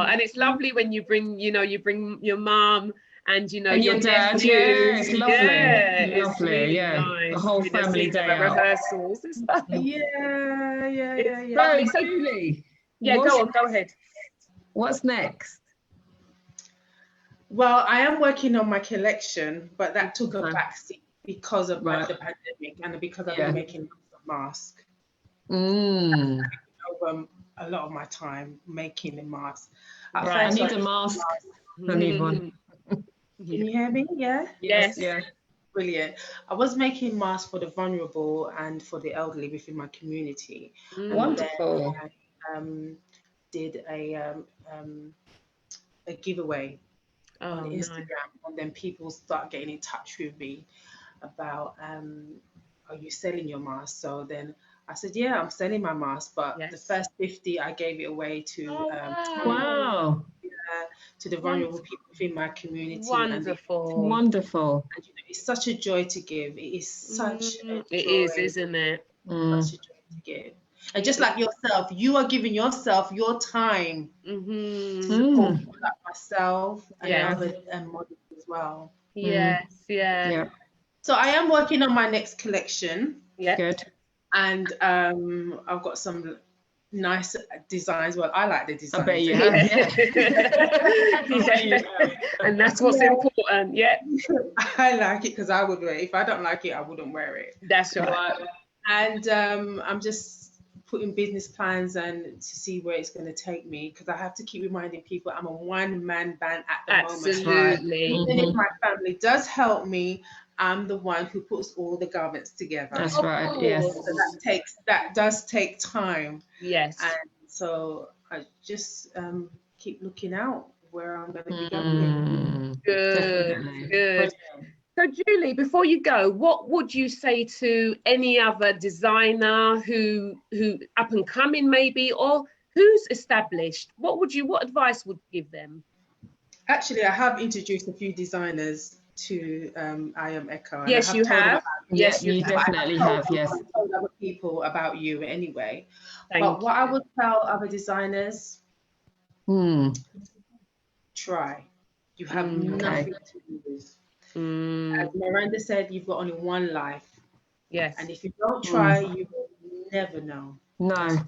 And it's lovely when you bring your mom and, you know, and your dad. nephews. Yeah, it's lovely. Yeah, lovely, really nice. The whole family day out. Rehearsals. It's lovely. So, Julie, go ahead. What's next? Well, I am working on my collection, but that took a backseat because of like, the pandemic, and because I've been making masks. Over a lot of my time making the mask. I need a mask. I need one. Can you hear me? Yeah. Yes. Yeah. Brilliant. I was making masks for the vulnerable and for the elderly within my community. Wonderful. And then, did a giveaway on Instagram, and then people start getting in touch with me about, are you selling your mask? So then I said, yeah, I'm selling my mask, but the first 50 I gave it away to to the vulnerable people within my community. Wonderful. Wonderful. And, it's such a joy to give. It is such a joy. It is, isn't it? Such a joy to give. And just like yourself, you are giving yourself your time for people like myself and other models as well. Yes, yeah. So I am working on my next collection. Yeah. Good. And I've got some nice designs. Well, I like the designs. I bet you have. And that's what's important. Yeah. I like it because I would wear it. If I don't like it, I wouldn't wear it. That's right. And I'm just putting business plans and to see where it's going to take me, because I have to keep reminding people I'm a one-man band at the moment. Absolutely. Even if my family does help me, I'm the one who puts all the garments together. That's right. Yes. So that does take time. Yes. And so I just keep looking out where I'm going to be going. Good. So Julie, before you go, what would you say to any other designer who up and coming maybe, or who's established? What advice would you give them? Actually, I have introduced a few designers to I Am Echo. Yes, you have. Yes, you definitely have. Yes. I've told other people about you anyway. But what I would tell other designers, try. You have nothing to lose. As Miranda said, you've got only one life. Yes. And if you don't try, you will never know. No.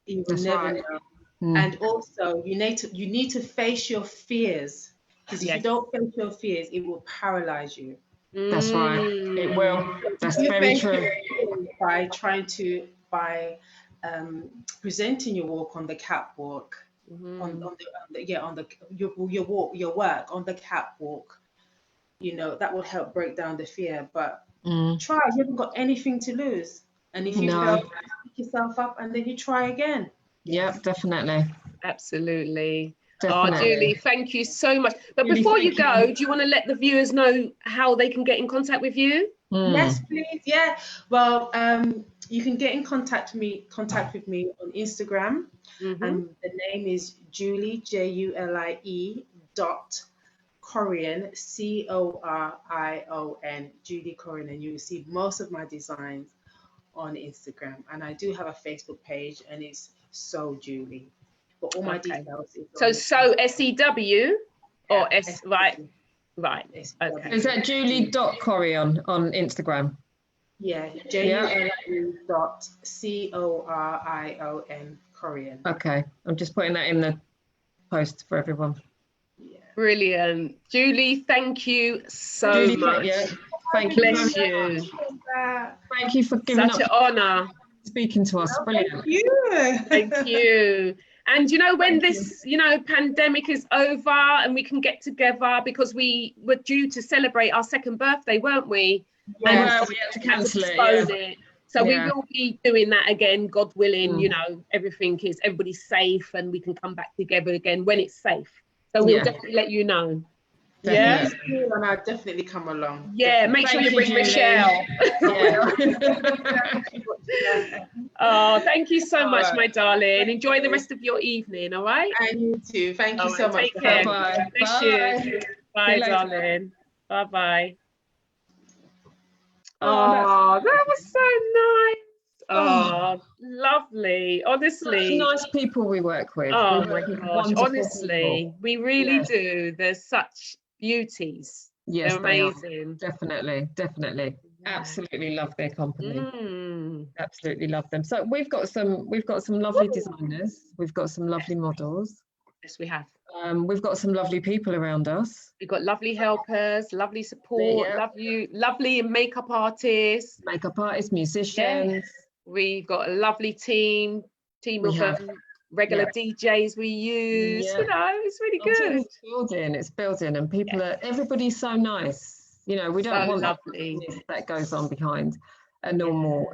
You will never know. And also, you need to face your fears. Because if you don't face your fears, it will paralyze you. That's right. It will. That's very true. By presenting your work on the catwalk, your work on the catwalk, that will help break down the fear. But try. You haven't got anything to lose. And if you fail, pick yourself up and then you try again. Yep, definitely. Absolutely. Definitely. Oh, Julie, thank you so much. But before you go, do you want to let the viewers know how they can get in contact with you? Yes, please. Yeah. Well, you can get in contact with me on Instagram. And the name is Julie, Julie Corion, Corion, Julie Corion, and you will see most of my designs on Instagram. And I do have a Facebook page, and it's So Julie. But all my details is So SEW or S, right? Okay. Is that Julie.Corion on Instagram? Yeah, JULIE.CORION, Corion. Okay, I'm just putting that in the post for everyone. Yeah. Brilliant. Julie, thank you so much. Thank you. Bless you. Thank you for giving such an honour speaking to us. Brilliant. Thank you. Thank you. And when this, pandemic is over and we can get together, because we were due to celebrate our second birthday, weren't we? Yeah, we had to cancel it. So we will be doing that again, God willing. Everybody's safe and we can come back together again when it's safe. So we'll definitely let you know. Yeah, and I'll definitely come along. Yeah, make sure you bring Michelle. Oh, thank you so much, my darling. Enjoy the rest of your evening, all right? And you too. Thank you so much. Take care. Bye. Bless you. Bye, darling. Bye-bye. Oh, that was so nice. Oh, lovely. Honestly. Such nice people we work with. Oh my gosh. Honestly, we really do. There's such beauties. Yes, they're amazing. Definitely. Absolutely love their company. Absolutely love them. So we've got some lovely designers. We've got some lovely models. Yes, we have. We've got some lovely people around us. We've got lovely helpers, lovely support, lovely makeup artists, musicians. We've got a lovely team of regular DJs we use. You know, it's really good. It's building, and people everybody's so nice. You know, we don't want that goes on behind a normal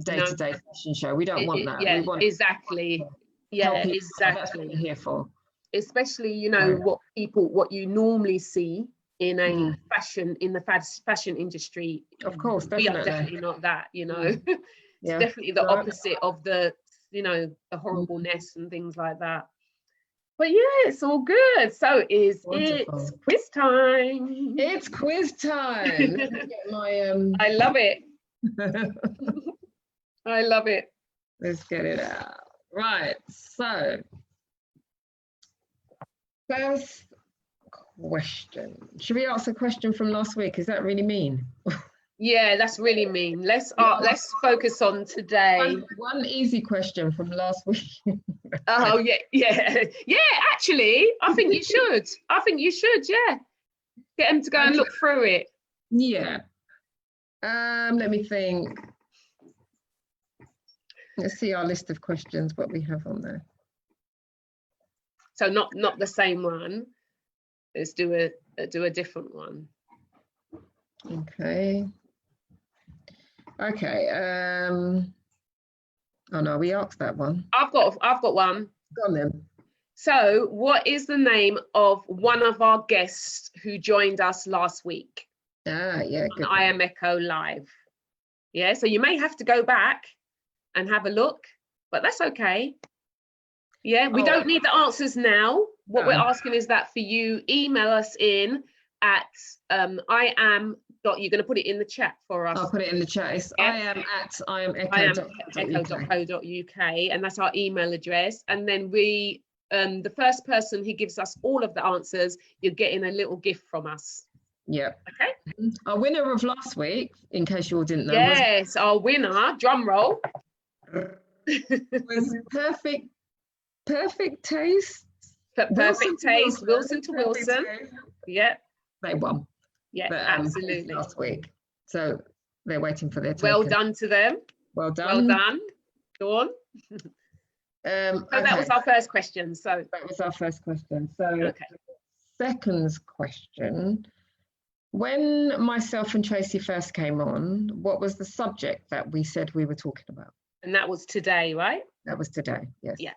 day-to-day fashion show. We don't want that. We want exactly. Yeah, exactly. That's what we're here for. Especially, you know, what you normally see in a fashion industry. Of course, definitely. We are definitely not that, you know. It's definitely the opposite of the, you know, the horribleness and things like that. But yeah, it's all good. So it's quiz time. It's quiz time. Let me get my I love it. I love it. Let's get it out. Right, so first question. Should we ask a question from last week? Is that really mean? Yeah, that's really mean. Let's focus on today. One easy question from last week. Oh yeah. Actually, I think you should. Yeah, get them to go and look through it. Yeah. Let me think. Let's see our list of questions, what we have on there. So not the same one. Let's do a different one. Okay. Oh no, we asked that one. I've got one. Go on then. So, what is the name of one of our guests who joined us last week? Yeah, on I Am Echo Live. Yeah, so you may have to go back and have a look, but that's okay. Yeah, we don't need the answers now. What we're asking is that for you, email us in at you're going to put it in the chat for us. I'll put it in the chat. It's iamecho.co.uk, and that's our email address. And then we, the first person who gives us all of the answers, you're getting a little gift from us. Yeah. Okay. Our winner of last week, in case you all didn't know. Yes, our winner, drum roll. Was Perfect Taste. Perfect Taste, Wilson to Wilson. Yeah. They won. Yeah, absolutely. Last week. So they're waiting for their token. Well done to them. Well done. Well done. Go on. So that was our first question. So that was our first question. So second question. When myself and Tracy first came on, what was the subject that we said we were talking about? And that was today, right? That was today, yes. Yeah.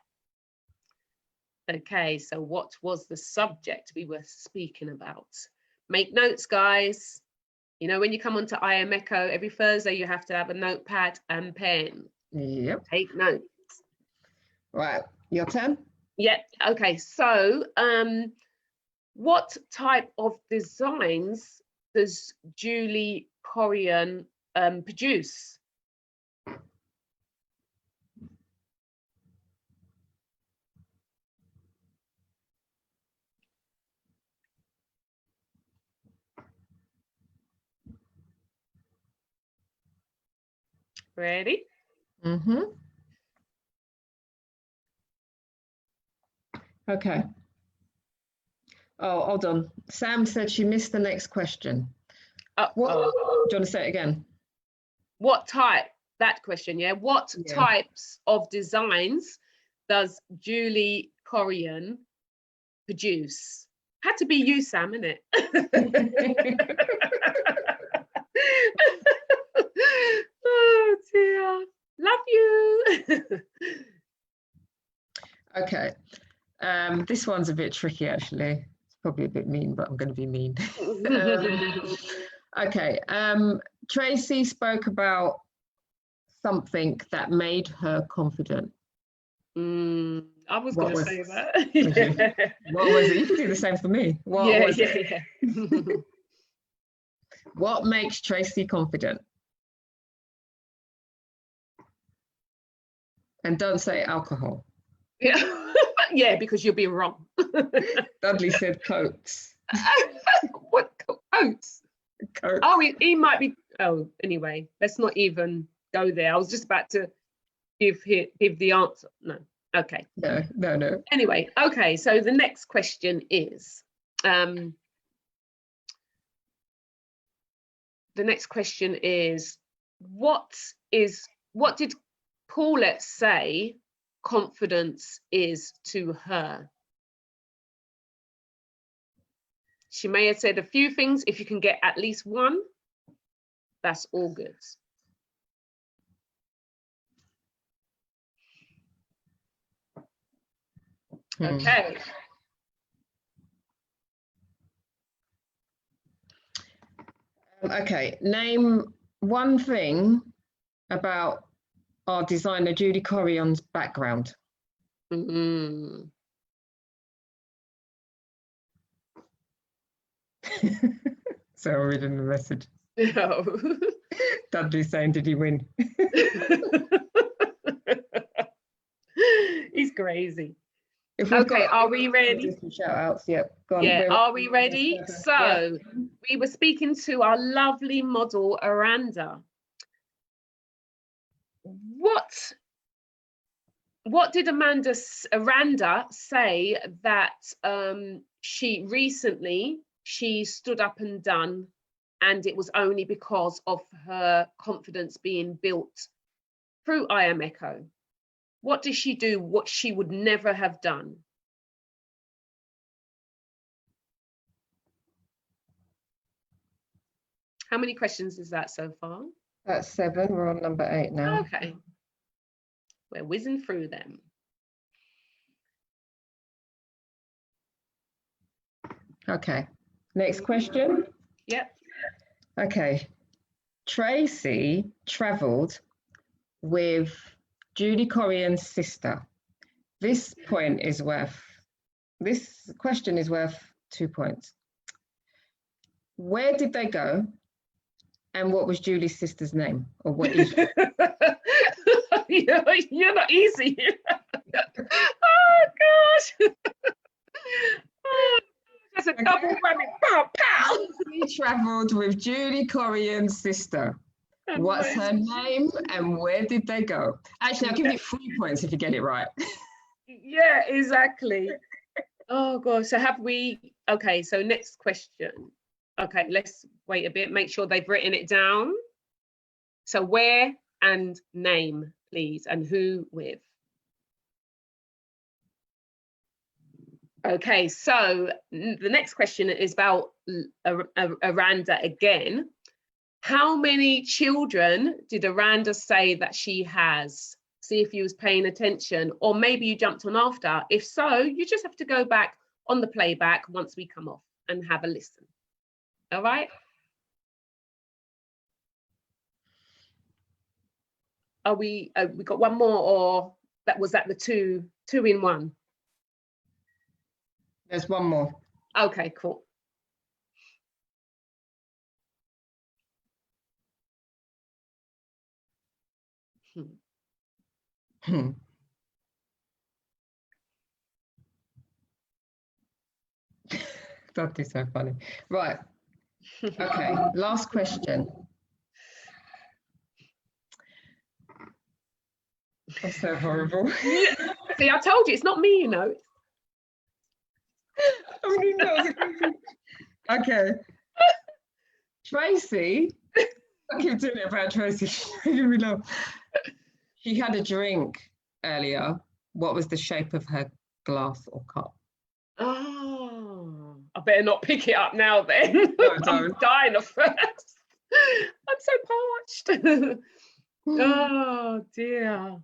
Okay, so what was the subject we were speaking about? Make notes, guys. You know, when you come onto I Am Echo, every Thursday you have to have a notepad and pen. Yep. Take notes. Right, your turn? Yeah, okay. So what type of designs does Julie Corian produce? Ready? Mm-hmm. Okay. Oh, hold on. Sam said she missed the next question. Do you want to say it again? What type? That question, yeah. What types of designs does Julie Corian produce? Had to be you, Sam, innit? Oh dear. Love you. Okay. This one's a bit tricky, actually. It's probably a bit mean, but I'm going to be mean. Okay. Tracy spoke about something that made her confident. I was going to say that. What was it? You can do the same for me. What was it? What makes Tracy confident? And don't say alcohol. Yeah, yeah, because you'll be wrong. Dudley said coats. What coats? Coats. Oh, he might be. Oh, anyway, let's not even go there. I was just about to give the answer. No, Okay. No. Anyway, okay, so the next question is, what did Paulette say confidence is to her? She may have said a few things. If you can get at least one, that's all good. Okay. Okay, name one thing about our designer Julie Corrion's background. Mm-hmm. So I'm reading the message. No. Dudley's saying, did he win? He's crazy. Okay, are we ready? Shout outs, yep. Go on. Yeah, are we ready? So we were speaking to our lovely model, Aranda. What did Aranda say that she recently stood up and done, and it was only because of her confidence being built through I Am Echo? What did she do what she would never have done? How many questions is that so far? That's 7. We're on number 8 now. Okay. We're whizzing through them. Okay. Next question. Yep. Okay. Tracy travelled with Julie Corrion's sister. This question is worth 2 points. Where did they go? And what was Julie's sister's name? Or what is You're not easy. Oh gosh. That's a double whammy. Pow, pow. She travelled with Julie Corrion's sister. What's her name and where did they go? Actually, I'll give you 3 points if you get it right. Yeah, exactly. Oh gosh. So have we? Okay. So next question. Okay, let's wait a bit. Make sure they've written it down. So where and name, please, and who with. Okay, so the next question is about Aranda again. How many children did Aranda say that she has? See if you was paying attention, or maybe you jumped on after. If so, you just have to go back on the playback once we come off and have a listen. All right. Are we got one more, or was that the two in one? There's one more. Okay, cool. That is so funny. Right. Okay, last question. That's so horrible. See, I told you, it's not me, you know. Okay. Tracy, I keep doing it about Tracy. She had a drink earlier. What was the shape of her glass or cup? Oh, I better not pick it up now then. No, I'm dying of thirst. I'm so parched. Oh dear.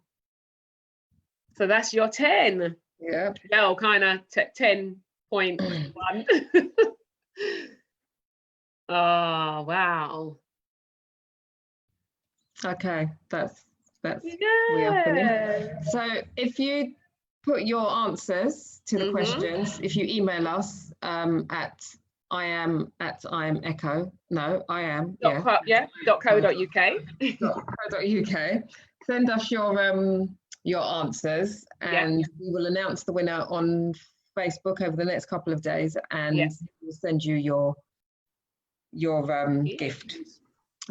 So that's your 10. Yeah. No, kind of 10.1. Oh wow. Okay, that's we are finished. So if you put your answers to the questions, if you email us at .co.uk. Send us your answers, and we will announce the winner on Facebook over the next couple of days, and we'll send you your gift.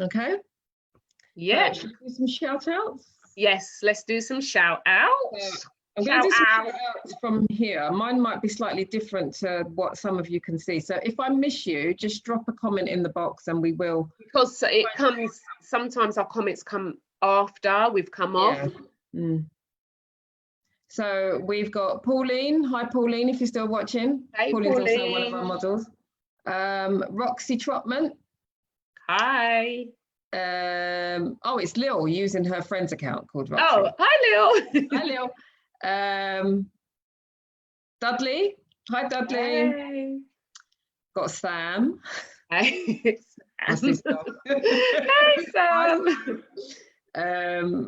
Okay. Yeah. So, should we do some shout outs? Yes, let's do some shout outs. I'm going to do some shout outs from here. Mine might be slightly different to what some of you can see. So if I miss you, just drop a comment in the box and we will. Because it comes, sometimes our comments come after we've come off. Mm. So we've got Pauline. Hi, Pauline, if you're still watching. Hey, Pauline's Pauline. also one of our models. Roxy Trotman. Hi. Oh, it's Lil using her friend's account called Roxy. Oh, hi, Lil. Hi, Lil. Dudley. Hi, Dudley. Hey. Got Sam. Hey, Sam. Hey, Sam.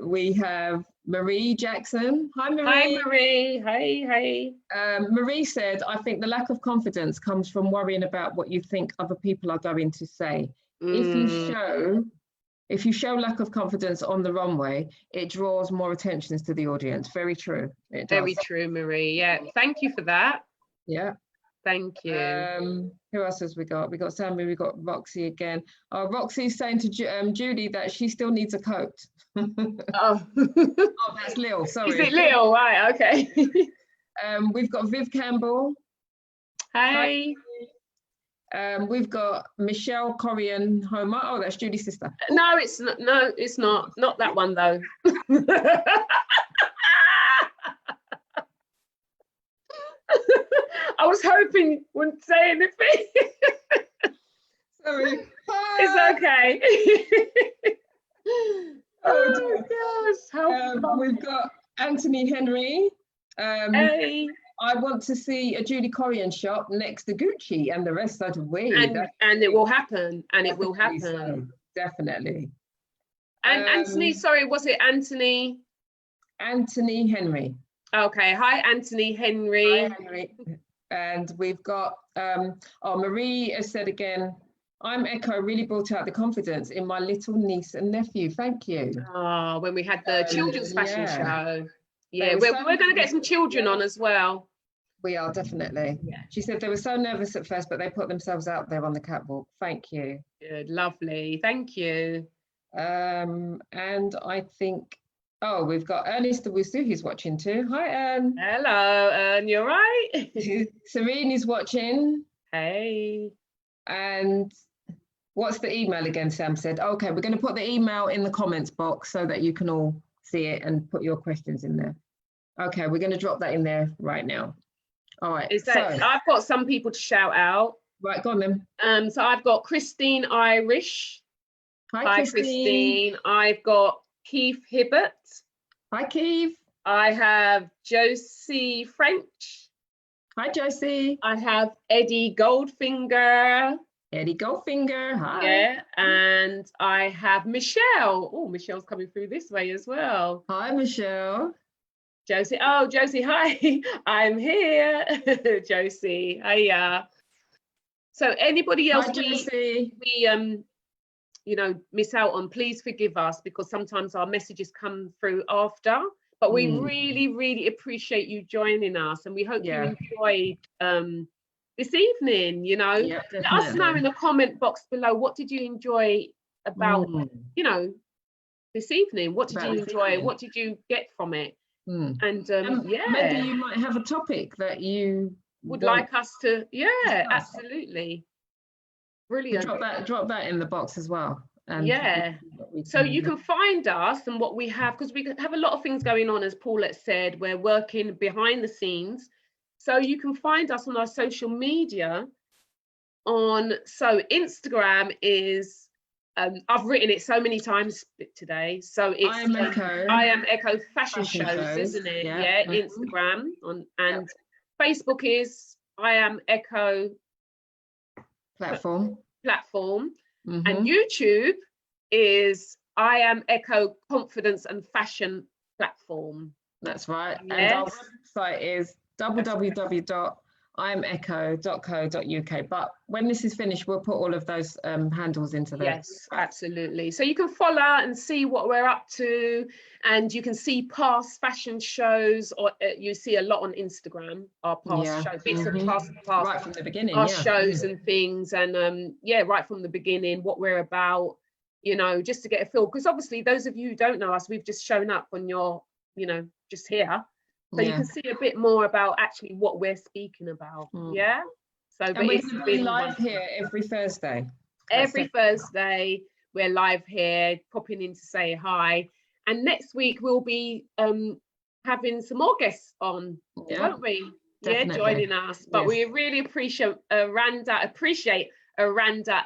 We have Marie Jackson. Hi, Marie. Hi, Marie. Hey. Marie said, I think the lack of confidence comes from worrying about what you think other people are going to say. If you show lack of confidence on the runway, it draws more attention to the audience. Very true. It does. Very true, Marie. Yeah, thank you for that. Yeah. Thank you. Who else has we got? We got Sammy, we got Roxy again. Roxy's saying to Judy that she still needs a coat. Oh, that's Lil, sorry. Is it Lil? Right, okay. We've got Viv Campbell. Hey. We've got Michelle Corian Homer. Oh, that's Judy's sister. No, it's not. No, it's not. Not that one though. I was hoping you wouldn't say anything. Sorry. It's okay. Oh gosh. We've got Anthony Henry. Hey. I want to see a Judy Corian shop next to Gucci, and the rest are we. And it will happen. And it will happen. So, definitely. And Anthony, sorry, was it Anthony? Anthony Henry. Okay. Hi, Anthony Henry. Hi, Henry. And we've got Marie has said again, I'm Echo really brought out the confidence in my little niece and nephew. Thank you. Oh, when we had the children's fashion show. Yeah, we're going to get some children on as well. We are, definitely. Yeah. She said they were so nervous at first, but they put themselves out there on the catwalk. Thank you. Good, lovely. Thank you. And I think, we've got Ernest Owusu who's watching too. Hi, Ern. Hello, Ern, you're right. Serene is watching. Hey. And what's the email again, Sam said? Okay, we're going to put the email in the comments box so that you can all see it and put your questions in there. Okay, we're going to drop that in there right now. All right. I've got some people to shout out. Right, go on then. So I've got Christine Irish. Hi, Christine. I've got Keith Hibbert. Hi, Keith. I have Josie French. Hi, Josie. I have Eddie Goldfinger. Eddie Goldfinger, hi. Yeah, and I have Michelle. Oh, Michelle's coming through this way as well. Hi, Michelle. Josie. Oh, Josie, hi. I'm here. Josie, hiya. So anybody else we miss out on, please forgive us, because sometimes our messages come through after. But we really, really appreciate you joining us, and we hope you enjoyed this evening. Let us know in the comment box below, what did you enjoy about this evening? What did you enjoy? What did you get from it? And maybe you might have a topic that you would like us to absolutely brilliant. Drop that in the box as well. And so you can find us and what we have, because we have a lot of things going on, as Paulette said. We're working behind the scenes. So you can find us on our social media so Instagram is, I've written it so many times today. So it's I am Echo Fashion Shows, isn't it? Yeah, Instagram and Facebook is I am Echo platform. And YouTube is I am Echo Confidence and Fashion Platform. That's right. Yes. And our website is www.imecho.co.uk. But when this is finished, we'll put all of those handles into there. Yes, absolutely. So you can follow and see what we're up to, and you can see past fashion shows, or you see a lot on Instagram, our past shows, bits of past right from the beginning, our shows and things, and right from the beginning, what we're about, just to get a feel. Because obviously, those of you who don't know us, we've just shown up on your, just here. So you can see a bit more about actually what we're speaking about. Yeah. So and we're going to be live here every Thursday. Every Thursday we're live here, popping in to say hi. And next week we'll be having some more guests on, won't we? Definitely. Yeah, joining us. But we really appreciate Aranda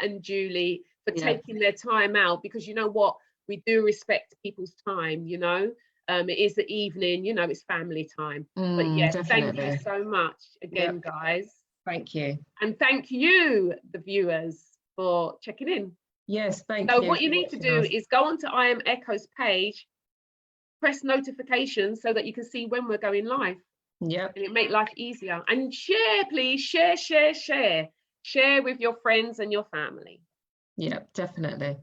and Julie for taking their time out, because you know what, we do respect people's time, you know. It is the evening, you know, it's family time. But yes, thank you so much again, guys. Thank you. And thank you, the viewers, for checking in. Yes, thank you. So what you need to do is go onto I Am Echo's page, press notifications so that you can see when we're going live. Yep. And it make life easier. And share, please, share. Share with your friends and your family. Yep, definitely.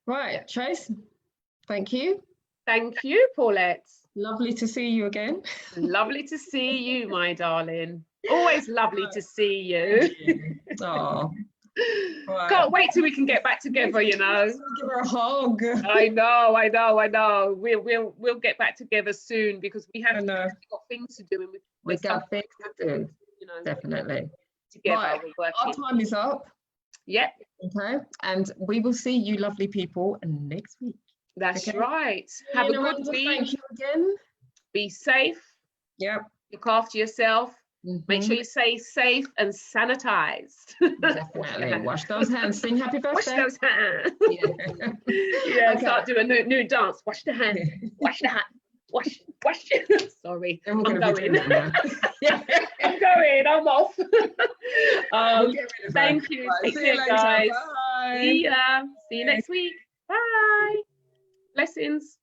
Right, Trace, thank you. Thank you, Paulette. Lovely to see you again. Lovely to see you, my darling. Always lovely to see you. Oh. Right. Can't wait till we can get back together, you know. Give her a hug. I know. We'll get back together soon, because we've got things to do. And we got things to do. You know, definitely. Together, right. Our time is up. Yep. Okay. And we will see you lovely people next week. That's right. Have a good week. Thank you again. Be safe. Yep. Look after yourself. Make sure you stay safe and sanitized. Definitely. Wash those hands. Sing happy birthday. Wash those hands. Okay. Start doing a new dance. Wash the hands. Wash the hand. Wash. Sorry. I'm going. I'm going. I'm off. Thank you. Take care, guys. Bye. See ya. See you next week. Bye. Blessings.